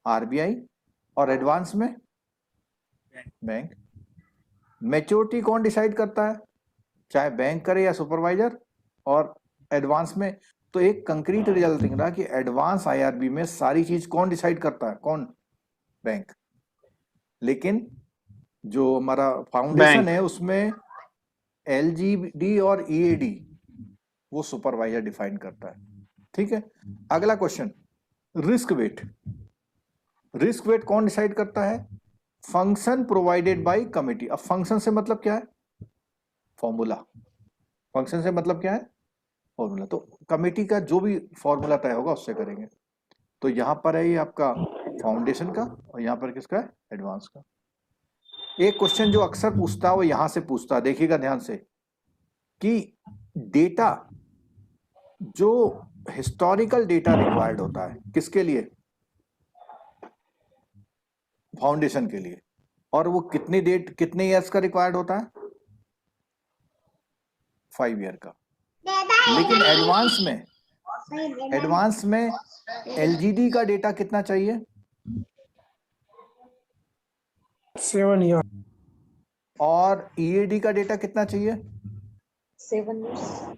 आरबीआई। और एडवांस में बैंक। मैच्योरिटी कौन डिसाइड करता है? चाहे बैंक करे या सुपरवाइजर। और एडवांस में तो एक कंक्रीट रिजल्ट दिख रहा है कि एडवांस आईआरबी में सारी चीज कौन डिसाइड करता है? कौन? बैंक। लेकिन जो हमारा फाउंडेशन बैंक। है उसमें एलजीडी और ईएडी वो सुपरवाइजर डिफाइन करता है। ठीक है, अगला question, risk wait. Risk wait कौन डिसाइड करता है? Function provided by committee. अब फंक्शन से मतलब क्या है? फॉर्मूला। फंक्शन से मतलब क्या है? फॉर्मूला। तो कमिटी का जो भी फॉर्मूला तय होगा उससे करेंगे। तो यहां पर है ये आपका फाउंडेशन का और यहां पर किसका है? एडवांस का। एक क्वेश्चन जो अक्सर पूछता है वो यहां से पूछता है, देखिएगा ध्यान से, कि डेटा जो हिस्टोरिकल डेटा रिक्वायर्ड होता है किसके लिए? फाउंडेशन के लिए। और वो कितने ईयर्स का रिक्वायर्ड होता है? 5 ईयर का। लेकिन एडवांस में एलजीडी का डेटा कितना चाहिए? 7 ईयर। और ईएडी का डेटा कितना चाहिए? 7 years।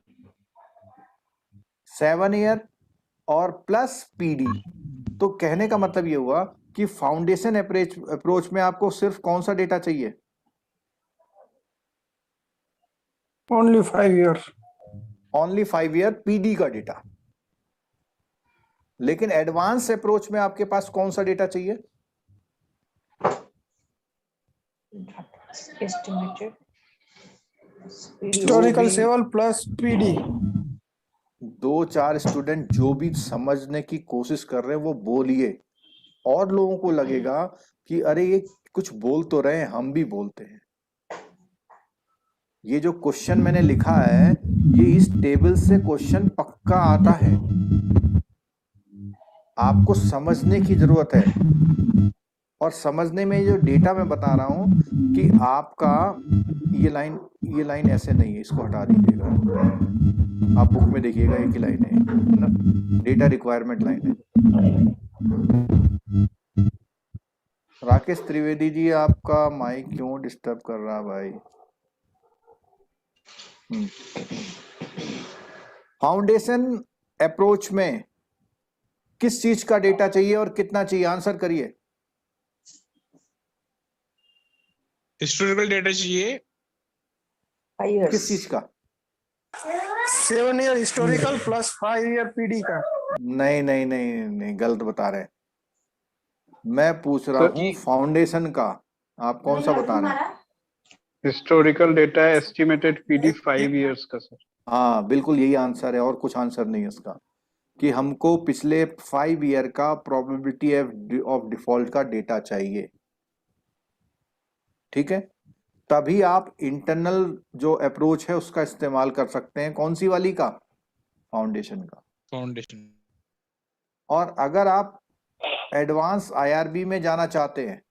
7 ईयर और प्लस पीडी। तो कहने का मतलब ये हुआ कि फाउंडेशन अप्रोच में आपको सिर्फ कौन सा डेटा चाहिए? Only 5 year. Only 5 year PD का डेटा। लेकिन एडवांस अप्रोच में आपके पास कौन सा डेटा चाहिए? Estimated historical several plus PD. 2-4 student जो भी समझने की कोशिश कर रहे हैं वो बोलिए, और लोगों को लगेगा कि अरे ये कुछ बोल तो रहे हैं, हम भी बोलते हैं। ये जो क्वेश्चन मैंने लिखा है ये इस टेबल से क्वेश्चन पक्का आता है, आपको समझने की जरूरत है। और समझने में जो डेटा मैं बता रहा हूं कि आपका ये लाइन ऐसे नहीं है, इसको हटा दीजिएगा। आप बुक में देखिएगा एक ही लाइन है ना, डेटा रिक्वायरमेंट लाइन है। राकेश त्रिवेदी जी, आपका माइक क्यों डिस्टर्ब कर रहा भाई? फाउंडेशन अप्रोच में किस चीज का डेटा चाहिए और कितना चाहिए? आंसर करिए। हिस्टोरिकल डेटा चाहिए। 5 years। किस चीज का? 7 year historical plus 5 year PD का। नहीं नहीं नहीं नहीं, गलत बता रहे हैं। मैं पूछ रहा हूँ फाउंडेशन का, आप कौन सा बता रहे हैं? Historical data estimated PD 5 years का सर। हाँ बिल्कुल यही आंसर है, और कुछ आंसर नहीं है इसका, कि हमको पिछले 5 ईयर का प्रोबेबिलिटी ऑफ डिफॉल्ट का डेटा चाहिए। ठीक है, तभी आप इंटरनल जो अप्रोच है उसका इस्तेमाल कर सकते हैं। कौन सी वाली का? फाउंडेशन का। फाउंडेशन। और अगर आप एडवांस आईआरबी में जाना चाहते हैं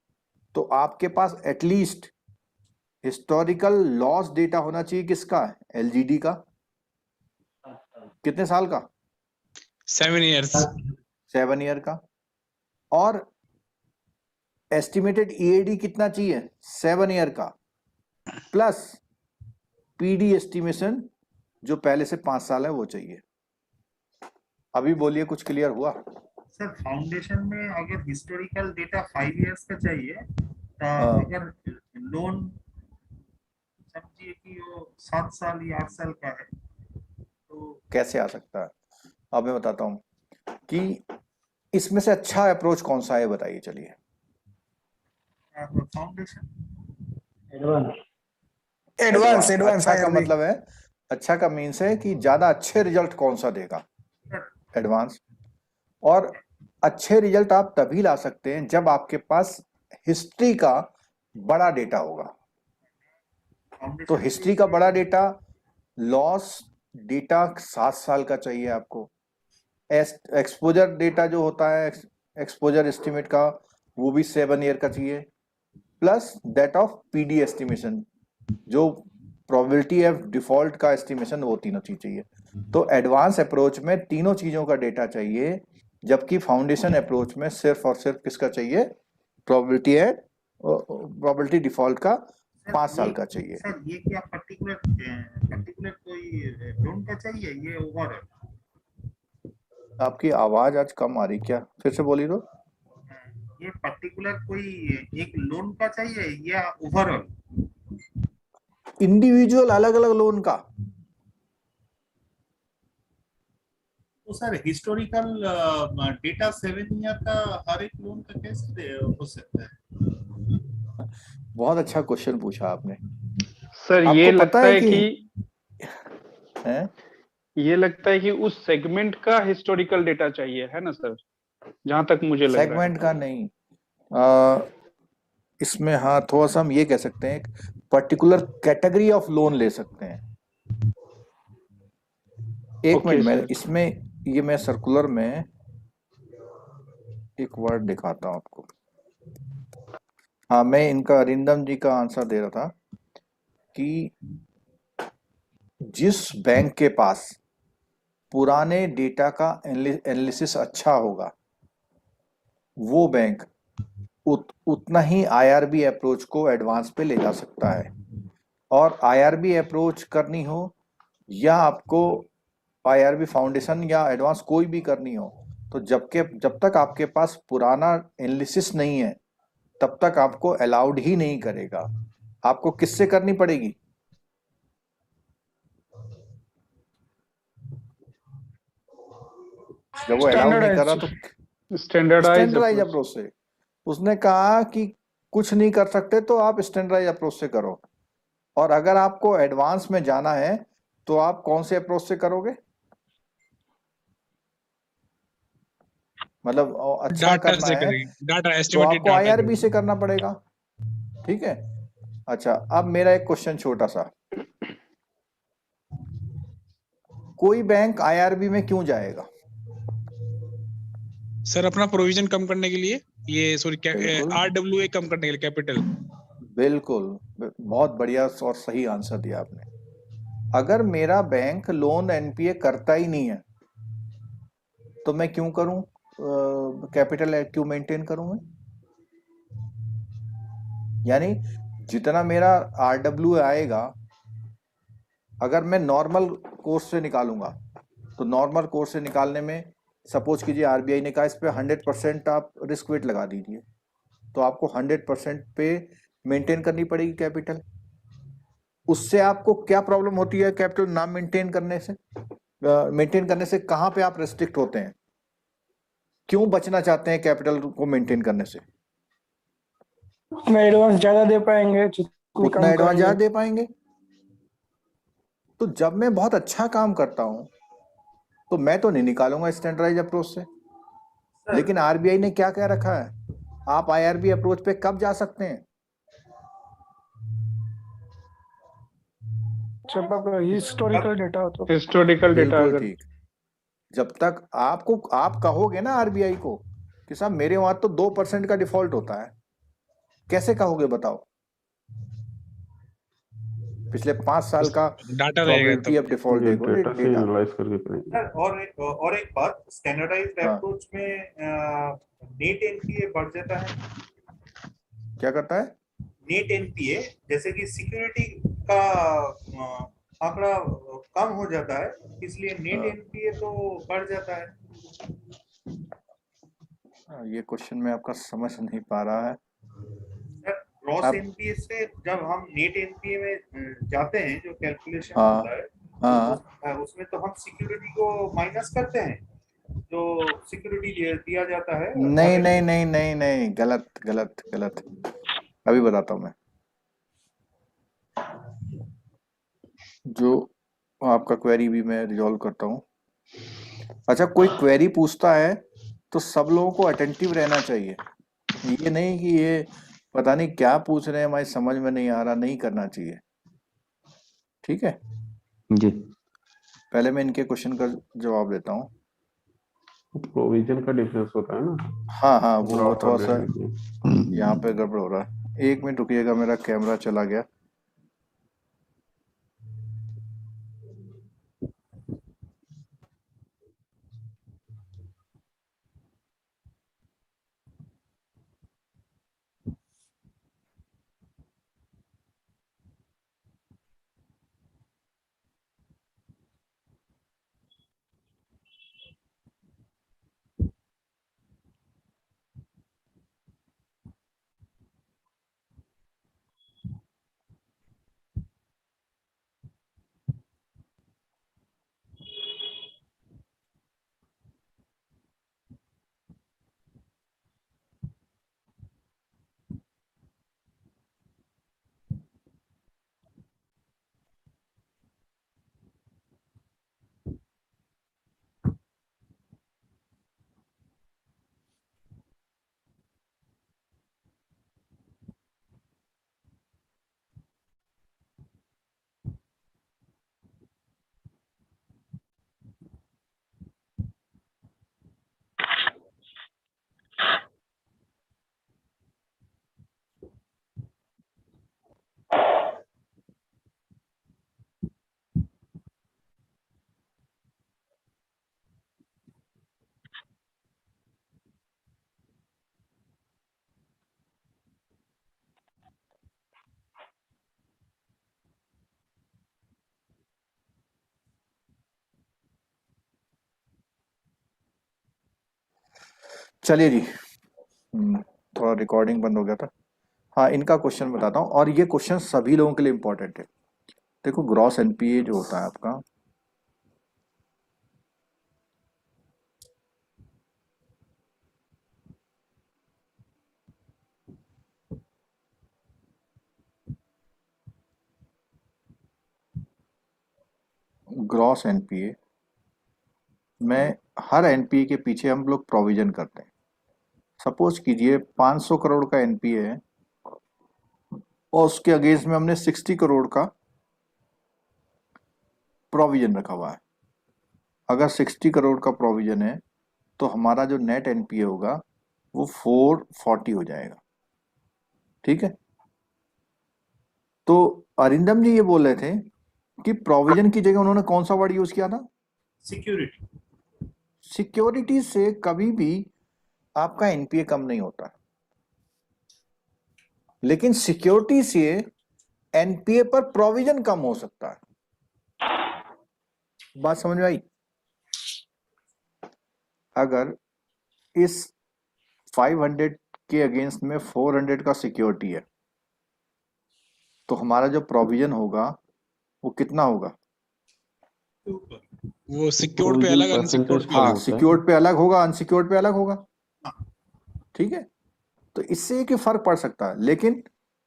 तो आपके पास एटलीस्ट हिस्टोरिकल लॉस डेटा होना चाहिए। किसका? एलजीडी का। कितने साल का? 7 years। 7 ईयर का। और एस्टिमेटेड ईएडी कितना चाहिए? 7 ईयर का, प्लस पीडी एस्टिमेशन जो पहले से 5 साल है वो चाहिए। अभी बोलिए, कुछ क्लियर हुआ? सर फाउंडेशन में अगर हिस्टोरिकल डेटा 5 इयर्स का चाहिए तो अगर लोन समझिए कि वो 7 साल या 8 साल का है तो कैसे आ सकता है? अब मैं बताता हूँ कि इसमें से अच्छा अप्रोच कौन सा है, बताइए। चलिए, फाउंडेशन। एडवांस अच्छा का मतलब है, अच्छा का मीन्स है कि ज्यादा अच्छे रिजल्ट कौन सा देगा? एडवांस। और अच्छे रिजल्ट आप तभी ला सकते हैं जब आपके पास हिस्ट्री का बड़ा डेटा होगा। तो हिस्ट्री का बड़ा डेटा, लॉस डेटा 7 साल का चाहिए आपको। एक्सपोजर डेटा जो होता है, एक्सपोजर एस्टिमेट का, वो भी 7 ईयर का चाहिए, plus that of PD estimation जो प्रोबेबिलिटी ऑफ डिफॉल्ट का एस्टिमेशन, वो तीनों चीज चाहिए। तो एडवांस अप्रोच में तीनों चीजों का डेटा चाहिए, जबकि फाउंडेशन अप्रोच में सिर्फ और सिर्फ किसका चाहिए? प्रोबेबिलिटी डिफॉल्ट का 5 साल का चाहिए। सर ये क्या पर्टिकुलर कोई लोन का चाहिए, ये ओवरऑल? आपकी आवाज आज कम आ रही, क्या फिर से बोली तो? ये पर्टिकुलर कोई एक लोन का चाहिए या ओवरऑल? इंडिविजुअल अलग अलग लोन का। तो सर हिस्टोरिकल डेटा 7 ईयर का हर एक लोन का कैसे हो सकता है? बहुत अच्छा क्वेश्चन पूछा आपने। सर आपको ये पता लगता है है कि कि हैं? ये लगता है कि उस सेगमेंट का हिस्टोरिकल डेटा चाहिए, है ना सर, जहां तक मुझे लग रहा है। सेगमेंट का नहीं, इसमें हाँ थोड़ा सा हम ये कह सकते हैं, पर्टिकुलर कैटेगरी ऑफ लोन ले सकते हैं। एक ओके मिनट में सर। इसमें ये मैं सर्कुलर में एक वर्ड दिखाता हूँ आपको। हाँ, मैं इनका अरिंदम जी का आंसर दे रहा था कि जिस बैंक के पास पुराने डेटा का एनालिसिस अच्छा होगा, वो बैंक उतना ही आईआरबी अप्रोच को एडवांस पे ले जा सकता है। और आईआरबी अप्रोच करनी हो या आपको आईआरबी फाउंडेशन या एडवांस कोई भी करनी हो, तो जब तक आपके पास पुराना एनालिसिस नहीं है, तब तक आपको अलाउड ही नहीं करेगा। आपको किससे करनी पड़ेगी? जब वो अलाउड नहीं कर रहा तो स्टैंडर्डाइज अप्रोच से। उसने कहा कि कुछ नहीं कर सकते तो आप स्टैंडर्डाइज अप्रोच से करो, और अगर आपको एडवांस में जाना है तो आप कौन से अप्रोच से करोगे? मतलब अच्छा करना है तो आपको आईआरबी से करना पड़ेगा। ठीक है। अच्छा, अब मेरा एक क्वेश्चन छोटा सा, कोई बैंक आईआरबी में क्यों जाएगा? सर अपना प्रोविजन कम करने के लिए, ये सॉरी बिल्कुल। आरडब्ल्यूए कम करने के लिए, कैपिटल। बिल्कुल, बहुत बढ़िया और सही आंसर दिया आपने। अगर मेरा बैंक लोन एनपीए करता ही नहीं है तो मैं क्यों करूं? कैपिटल क्यों मेंटेन करूं मैं? यानी जितना मेरा आरडब्ल्यू आएगा, अगर मैं नॉर्मल कोर्स से निकालूंगा तो नॉर्मल कोर्स से निकालने में सपोज कीजिए आरबीआई ने कहा इस पे 100% आप रिस्क वेट लगा दीजिए, तो आपको 100% पे मेंटेन करनी पड़ेगी कैपिटल। उससे आपको क्या प्रॉब्लम होती है? कैपिटल ना मेंटेन करने से, कहाँ पे आप रेस्ट्रिक्ट होते हैं? क्यों बचना चाहते हैं कैपिटल को मेंटेन करने से? उतना एडवांस ज्यादा दे पाएंगे, उतना एडवांस ज्यादा दे पाएंगे। तो जब मैं बहुत अच्छा काम करता हूं तो मैं तो नहीं निकालूंगा स्टैंडर्डाइज अप्रोच से। लेकिन आरबीआई ने क्या कह रखा है, आप आईआरबी अप्रोच पे कब जा सकते हैं? जब आपका हिस्टोरिकल डेटा हो तो। हिस्टोरिकल डेटा बिल्कुल अगर ठीक। जब तक आप कहोगे ना आरबीआई को कि साहब मेरे वहां तो 2% का डिफॉल्ट होता है, कैसे कहोगे बताओ? पिछले 5 साल का डाटा प्रोबेबिलिटी ऑफ डिफॉल्ट देखो, डेटा से डेटा। एनालाइज करके करेंगे। सर और एक बात, स्टैंडर्डाइज्ड हाँ। अप्रोच में नेट एनपीए बढ़ जाता है। क्या करता है? नेट एनपीए, जैसे कि सिक्योरिटी का आंकड़ा कम हो जाता है, इसलिए नेट एनपीए तो बढ़ जाता है। ये क्वेश्चन में आपका समझ नहीं पा रहा है। ग्रॉस एनपीए से जब हम नेट एनपीए में जाते हैं, जो कैलकुलेशन हाँ, होता है, हाँ, उसमें तो हम सिक्योरिटी को माइनस करते हैं, जो सिक्योरिटी दिया जाता है। नहीं नहीं नहीं नहीं नहीं, गलत गलत गलत। अभी बताता हूं मैं। जो आपका क्वेरी भी मैं रिजॉल्व करता हूं। अच्छा, कोई क्वेरी पूछता है तो सब लोगों को अटेंटिव रहना चाहिए। ये नहीं कि ये पता नहीं क्या पूछ रहे हैं, हमारी समझ में नहीं आ रहा, नहीं करना चाहिए। ठीक है जी। पहले मैं इनके क्वेश्चन का जवाब देता हूँ। प्रोविजन का डिफरेंस होता है ना। हाँ हाँ, वो ग्राफ थोड़ा सा देखिए। यहाँ पे गड़बड़ हो रहा है। एक मिनट रुकिएगा, मेरा कैमरा चला गया। चलिए जी, थोड़ा रिकॉर्डिंग बंद हो गया था। हाँ, इनका क्वेश्चन बताता हूँ, और ये क्वेश्चन सभी लोगों के लिए इंपॉर्टेंट है। देखो, ग्रॉस एनपीए जो होता है आपका, ग्रॉस एनपीए में हर एनपीए के पीछे हम लोग प्रोविजन करते हैं। सपोज कीजिए 500 करोड़ का एनपीए है और उसके अगेंस्ट में हमने 60 करोड़ का प्रोविजन रखा हुआ है। अगर 60 करोड़ का प्रोविजन है तो हमारा जो नेट एनपीए होगा वो 440 हो जाएगा। ठीक है, तो अरिंदम जी ये बोल रहे थे कि प्रोविजन की जगह उन्होंने कौन सा वर्ड यूज किया था? सिक्योरिटी। सिक्योरिटी से कभी भी आपका एनपीए कम नहीं होता, लेकिन सिक्योरिटी से एनपीए पर प्रोविजन कम हो सकता है। बात समझ में आई? अगर इस 500 के अगेंस्ट में 400 का सिक्योरिटी है तो हमारा जो प्रोविजन होगा वो कितना होगा? वो सिक्योर्ड पे अलग, अनसिक्योर्ड पे हाँ, अलग। सिक्योर्ड पे अलग होगा, अनसिक्योर्ड पे अलग होगा। ठीक है, तो इससे एक ही फर्क पड़ सकता है। लेकिन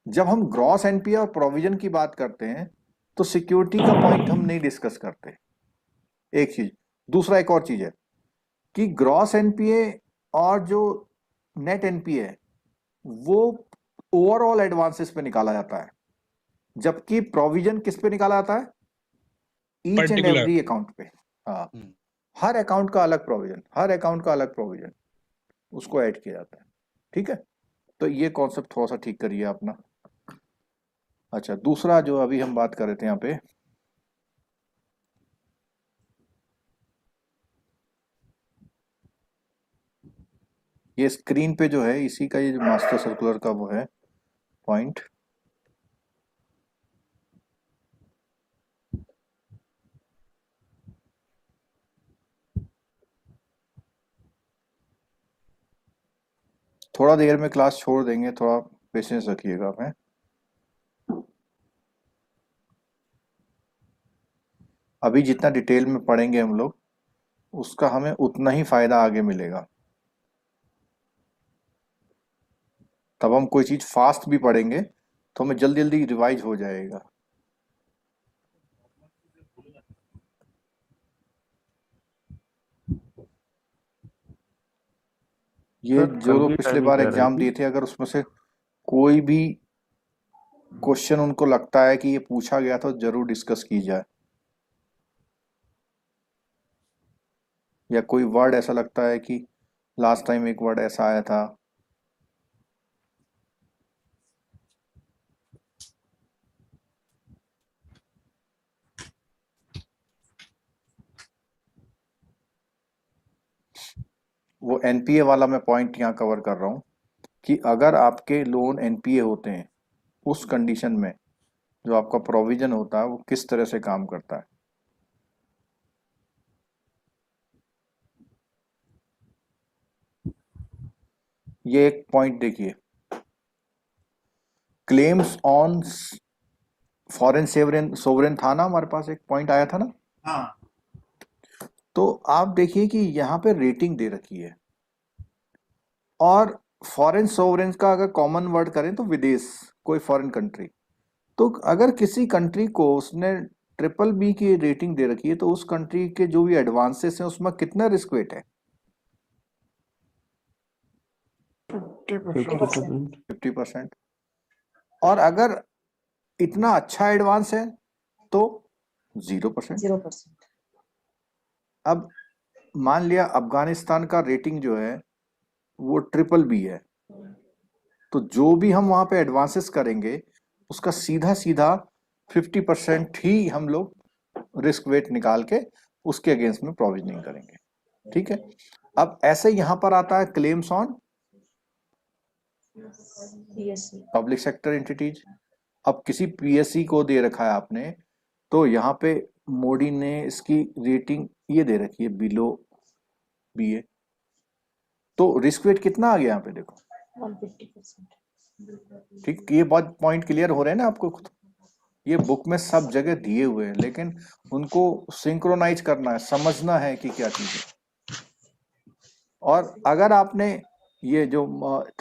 जब हम ग्रॉस एनपीए और प्रोविजन की बात करते हैं तो सिक्योरिटी का पॉइंट हम नहीं डिस्कस करते। एक चीज। दूसरा, एक और चीज है कि ग्रॉस एनपीए और जो नेट एनपीए है वो ओवरऑल एडवांसेस पे निकाला जाता है, जबकि प्रोविजन किस पे निकाला जाता है? Each and Particular। Every account पे। हाँ, हर अकाउंट का अलग प्रोविजन, हर अकाउंट का अलग प्रोविजन, उसको ऐड किया जाता है। ठीक है, तो ये कॉन्सेप्ट थोड़ा सा ठीक करिए अपना। अच्छा, दूसरा जो अभी हम बात कर रहे थे यहाँ पे, ये स्क्रीन पे जो है इसी का ये जो मास्टर सर्कुलर का वो है पॉइंट। थोड़ा देर में क्लास छोड़ देंगे, थोड़ा पेशेंस रखिएगा। मैं अभी जितना डिटेल में पढ़ेंगे हम लोग, उसका हमें उतना ही फायदा आगे मिलेगा। तब हम कोई चीज फास्ट भी पढ़ेंगे तो हमें जल्दी जल्दी रिवाइज हो जाएगा। ये जो लोग पिछले बार एग्जाम दिए थे, अगर उसमें से कोई भी क्वेश्चन उनको लगता है कि ये पूछा गया तो जरूर डिस्कस की जाए, या कोई वर्ड ऐसा लगता है कि लास्ट टाइम एक वर्ड ऐसा आया था। वो एनपीए वाला मैं पॉइंट यहाँ कवर कर रहा हूँ कि अगर आपके लोन एनपीए होते हैं उस कंडीशन में जो आपका प्रोविजन होता है वो किस तरह से काम करता है। ये एक पॉइंट देखिए, क्लेम्स ऑन फॉरेन सोवरेन था ना, हमारे पास एक पॉइंट आया था ना। हाँ, तो आप देखिए कि यहाँ पे रेटिंग दे रखी है, और फॉरेन सोवरेन का अगर कॉमन वर्ड करें तो विदेश, कोई फॉरेन कंट्री। तो अगर किसी कंट्री को उसने ट्रिपल बी की रेटिंग दे रखी है तो उस कंट्री के जो भी एडवांसेस हैं उसमें कितना रिस्क वेट है? 50%। और अगर इतना अच्छा एडवांस है तो 0%। 0%। अब मान लिया अफगानिस्तान का रेटिंग जो है वो ट्रिपल बी है, तो जो भी हम वहां पे एडवांसेस करेंगे उसका सीधा सीधा 50% ही हम लोग रिस्क वेट निकाल के उसके अगेंस्ट में प्रोविजनिंग करेंगे। ठीक है, अब ऐसे यहां पर आता है claims on public sector entities. अब किसी पीएससी को दे रखा है आपने, तो यहाँ पे मोडी ने इसकी रेटिंग ये दे रखी है बिलो बीए। तो रिस्क वेट कितना आ गया यहाँ पे देखो, 150%। ठीक। ये बहुत पॉइंट क्लियर हो रहे हैं ना आपको खुद। ये बुक में सब जगह दिए हुए हैं, लेकिन उनको सिंक्रोनाइज करना है, समझना है कि क्या चीज है। और अगर आपने ये जो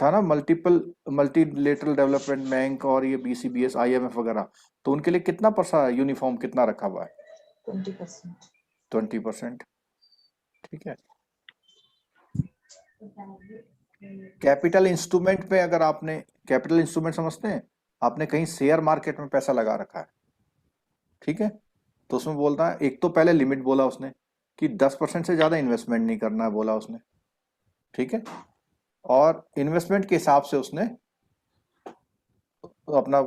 था ना मल्टीलेटरल डेवलपमेंट बैंक और ये BCBS IMF वगैरह, तो उनके लिए कितना परसा यूनिफॉर्म कितना रखा हुआ है? 20%। 20%, ठीक है। कैपिटल इंस्ट्रूमेंट पे अगर आपने, कैपिटल इंस्ट्रूमेंट समझते हैं, आपने कहीं शेयर मार्केट में पैसा लगा रखा है, ठीक है, तो उसमें बोलता है, एक तो पहले लिमिट बोला उसने कि 10% से ज्यादा इन्वेस्टमेंट नहीं करना है, बोला उसने, ठीक है। और इन्वेस्टमेंट के हिसाब से उसने अपना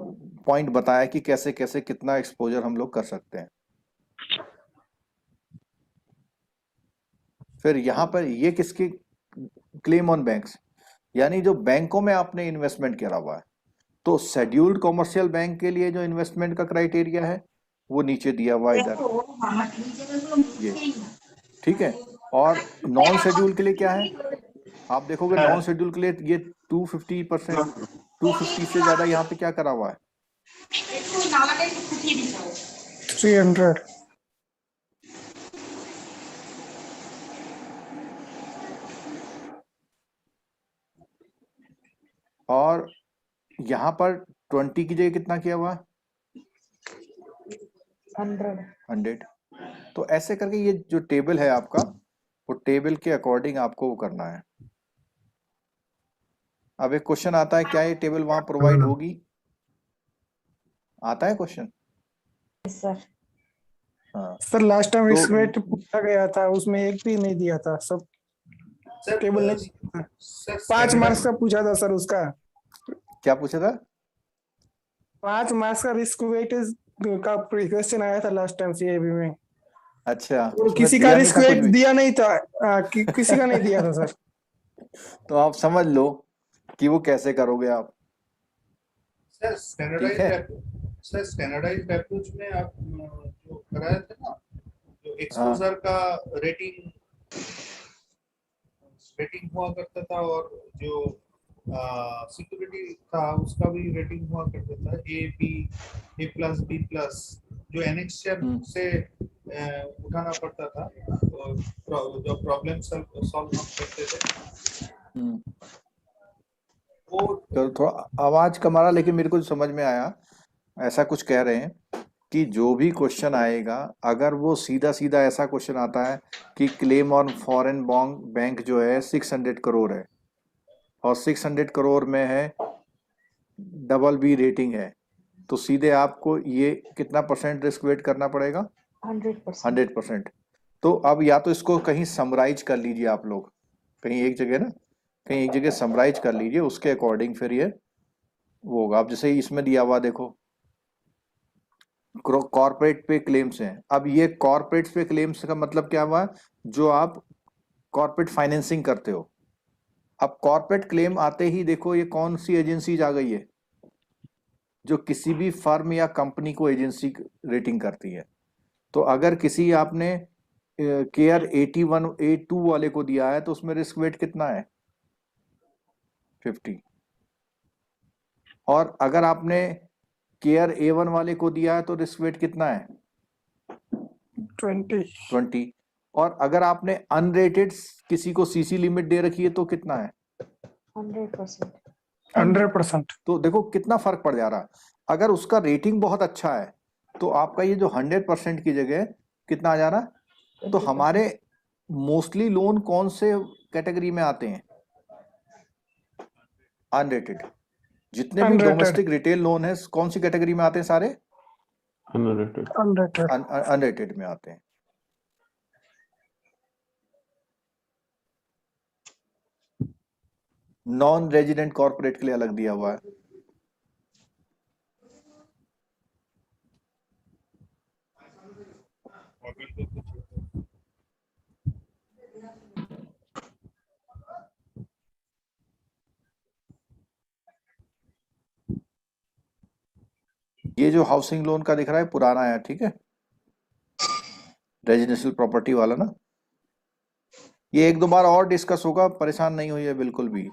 पॉइंट बताया कि कैसे कैसे कितना एक्सपोजर हम लोग कर सकते हैं। फिर यहाँ पर ये किसकी क्लेम ऑन बैंक्स, यानी जो बैंकों में आपने इन्वेस्टमेंट करा हुआ है, तो शेड्यूल्ड कॉमर्शियल बैंक के लिए जो इन्वेस्टमेंट का क्राइटेरिया है वो नीचे दिया हुआ है इधर, ये, ठीक है। और नॉन शेड्यूल के लिए क्या है, आप देखोगे नॉन शेड्यूल के लिए ये 250%, 250 से ज्यादा यहाँ पे क्या करा हुआ है, 300। और यहाँ पर 20 की जगह कितना किया हुआ है, 100। तो ऐसे करके ये जो टेबल है आपका, वो टेबल के अकॉर्डिंग आपको वो करना है। अब एक क्वेश्चन आता है, क्या ये टेबल वहां प्रोवाइड होगी? आता है क्वेश्चन? सर हाँ, सर लास्ट टाइम तो रिस्क वेट पूछा गया था, उसमें एक भी नहीं दिया था, सब टेबल नहीं दिया था। 5 मार्क्स का पूछा था सर उसका। क्या पूछा था? 5 मार्क्स का रिस्क वेटेज का क्वेश्चन आया था लास्ट टाइम CIB में। अच्छा, और उसमें किसी का दिया नहीं रिस्क था कुछ वेट भी? दिया नहीं था, किसी का नहीं दिया था सर। तो आप समझ लो कि वो कैसे करोगे आप, सर ठीक है। स्टैंडर्डाइज्ड अप्रोच में आप जो कराए थे ना, जो हाँ, एक्सपोजर का रेटिंग हुआ करता था, और जो सिक्योरिटी था उसका भी रेटिंग हुआ करता था, A+, B+, जो एनेक्सचर से उठाना पड़ता था, तो जो प्रॉब्लम सॉल्व हम करते थे वो। तो थोड़ा आवाज कम आ रहा, लेकिन मेरे को समझ में आया, ऐसा कुछ कह रहे हैं कि जो भी क्वेश्चन आएगा, अगर वो सीधा सीधा ऐसा क्वेश्चन आता है कि क्लेम ऑन फॉरेन बैंक जो है 600 करोड़ है, और 600 करोड़ में है BB रेटिंग है, तो सीधे आपको ये कितना परसेंट रिस्क वेट करना पड़ेगा? 100%। 100%। तो अब या तो इसको कहीं समराइज कर लीजिए आप लोग, कहीं एक जगह ना, कहीं एक जगह समराइज कर लीजिए, उसके अकॉर्डिंग फिर ये वो होगा। अब जैसे इसमें दिया हुआ देखो, कॉर्पोरेट पे क्लेम्स हैं। अब ये कॉर्पोरेट पे क्लेम्स का मतलब क्या हुआ, जो आप कॉर्पोरेट फाइनेंसिंग करते हो। अब कॉर्पोरेट क्लेम आते ही देखो ये कौन सी एजेंसीज आ गई है, जो किसी भी फर्म या कंपनी को एजेंसी रेटिंग करती है। तो अगर किसी आपने केयर 81 A2 वाले को दिया है, तो उसमें रिस्क वेट कितना है? 50। और अगर आपने केयर A1 वाले को दिया है, तो रिस्क वेट कितना है? 20। और अगर आपने अनरेटेड किसी को CC लिमिट दे रखी है, तो कितना है? 100%। 100%। तो देखो कितना फर्क पड़ जा रहा। अगर उसका रेटिंग बहुत अच्छा है, तो आपका ये जो 100% की जगह कितना आ जा रहा? तो हमारे मोस्टली लोन कौन से कैटेगरी में आते हैं? अनरेटेड। जितने भी डोमेस्टिक रिटेल लोन है, कौन सी कैटेगरी में आते हैं? सारे अनरेटेड में आते हैं। नॉन रेजिडेंट कॉर्पोरेट के लिए अलग दिया हुआ है। ये जो हाउसिंग लोन का दिख रहा है पुराना है, ठीक है, रेजिडेंशियल प्रॉपर्टी वाला ना, ये 1-2 बार और डिस्कस होगा, परेशान नहीं होइए बिल्कुल भी।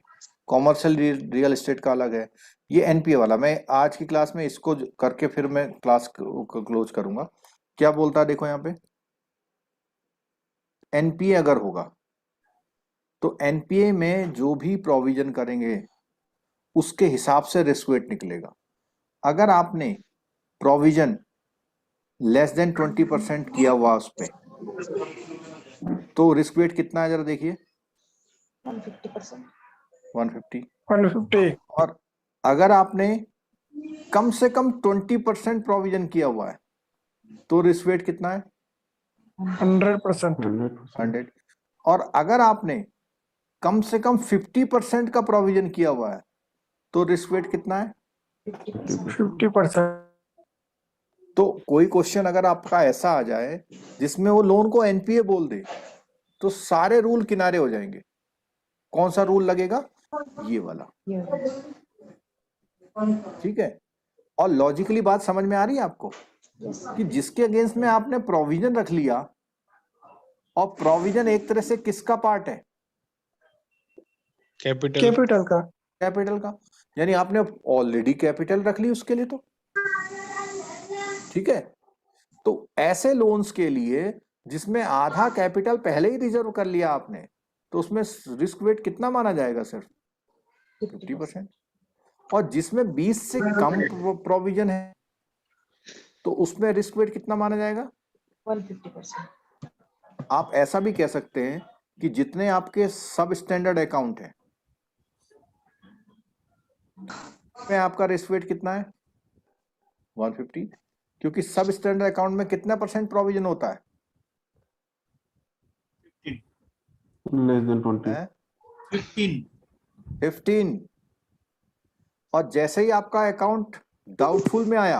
कॉमर्शियल रियल एस्टेट का अलग है, ये एनपीए वाला। मैं आज की क्लास में इसको करके फिर मैं क्लास क्लोज करूंगा। क्या बोलता है देखो यहाँ पे, एनपीए अगर होगा तो एनपीए में जो भी प्रोविजन करेंगे उसके हिसाब से रिस्क वेट निकलेगा। अगर आपने प्रोविजन लेस देन 20% किया हुआ उस पे, तो रिस्क वेट कितना है जरा देखिए, 150%। 150। 150। और अगर आपने कम से कम 20% प्रोविजन किया हुआ है तो रिस्क वेट कितना है, 100%। 100। और अगर आपने कम से कम 50% का प्रोविजन किया हुआ है तो रिस्क वेट कितना है, 50%। तो कोई क्वेश्चन अगर आपका ऐसा आ जाए जिसमें वो लोन को एनपीए बोल दे तो सारे रूल किनारे हो जाएंगे। कौन सा रूल लगेगा, ये वाला, ठीक है। और लॉजिकली बात समझ में आ रही है आपको कि जिसके अगेंस्ट में आपने प्रोविजन रख लिया, और प्रोविजन एक तरह से किसका पार्ट है, कैपिटल का। कैपिटल का, यानी आपने ऑलरेडी कैपिटल रख ली उसके लिए, तो ठीक है। तो ऐसे लोन्स के लिए जिसमें आधा कैपिटल पहले ही रिजर्व कर लिया आपने, तो उसमें रिस्क वेट कितना माना जाएगा, सिर्फ 50%। और जिसमें 20 से कम प्रोविजन है तो उसमें रिस्क वेट कितना माना जाएगा, 150%। आप ऐसा भी कह सकते हैं कि जितने आपके सब स्टैंडर्ड अकाउंट है में आपका रिस्क वेट कितना है, 150, क्योंकि सब स्टैंडर्ड अकाउंट में कितना % प्रोविजन होता है, लेस देन 20। 15। और जैसे ही आपका अकाउंट डाउटफुल में आया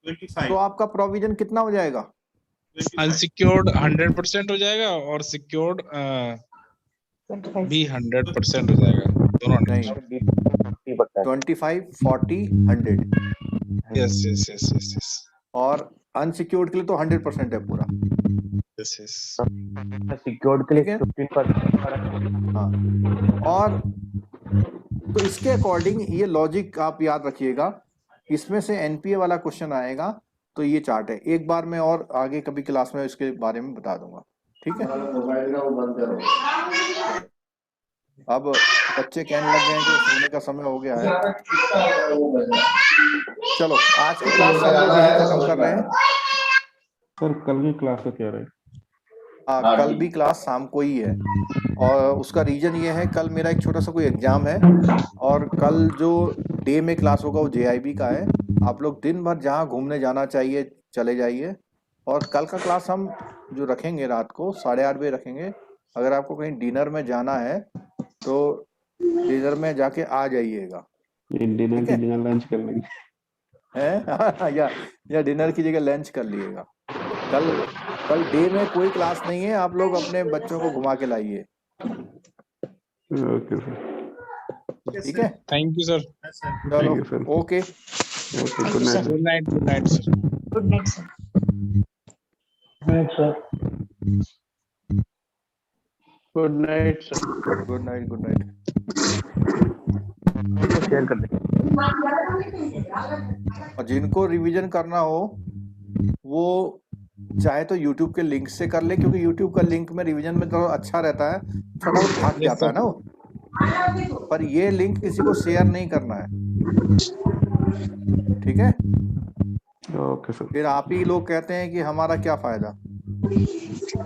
25। तो आपका प्रोविजन कितना हो जाएगा, अनसिक्योर्ड 100% हो जाएगा और सिक्योर्ड भी 100% हो जाएगा, दोनों नहीं, 25, 40, 100। Yes yes yes yes yes और अनसिक्योर्ड के लिए तो 100% है पूरा। Yes yes. सिक्योर्ड के लिए ठीक है? 15%। हाँ। और तो इसके अकॉर्डिंग ये लॉजिक आप याद रखिएगा, इसमें से एनपीए वाला क्वेश्चन आएगा तो ये चार्ट है। एक बार मैं और आगे कभी क्लास में इसके बारे में बता दूंगा, ठीक है। अब बच्चे कहने लग गए हैं कि सोने का समय हो गया है। चलो आज की क्लास हम लोग यहीं खत्म कर रहे हैं। सर कल की क्लास का क्या रहे? कल भी क्लास शाम को ही है, और उसका रीजन ये है, कल मेरा एक छोटा सा कोई एग्जाम है, और कल जो डे में क्लास होगा वो जेआईबी का है। आप लोग दिन भर जहाँ घूमने जाना चाहिए चले जाइए। और कल का क्लास हम जो रखेंगे रात को 8:30 बजे रखेंगे। अगर आपको कहीं डिनर में जाना है तो डिनर में जाके आ जाइएगा, डिनर की जगह लंच कर लेंगे है या डिनर की जगह लंच कर लीजिएगा। कल डे में कोई क्लास नहीं है, आप लोग अपने बच्चों को घुमा के लाइए। ओके सर, ठीक है, थैंक यू सर। चलो Thank you, sir. Okay, good night. Good night good night sir. Good night sir. Good night sir. Good night, good night. Share कर दें। और जिनको रिवीजन करना हो वो चाहे तो YouTube के लिंक से कर ले, क्योंकि YouTube का लिंक में रिवीजन में तो अच्छा रहता है, फटाफट भाग जाता है ना वो। पर ये लिंक किसी को शेयर नहीं करना है, ठीक है। Okay sir. फिर आप ही लोग कहते हैं कि हमारा क्या फायदा।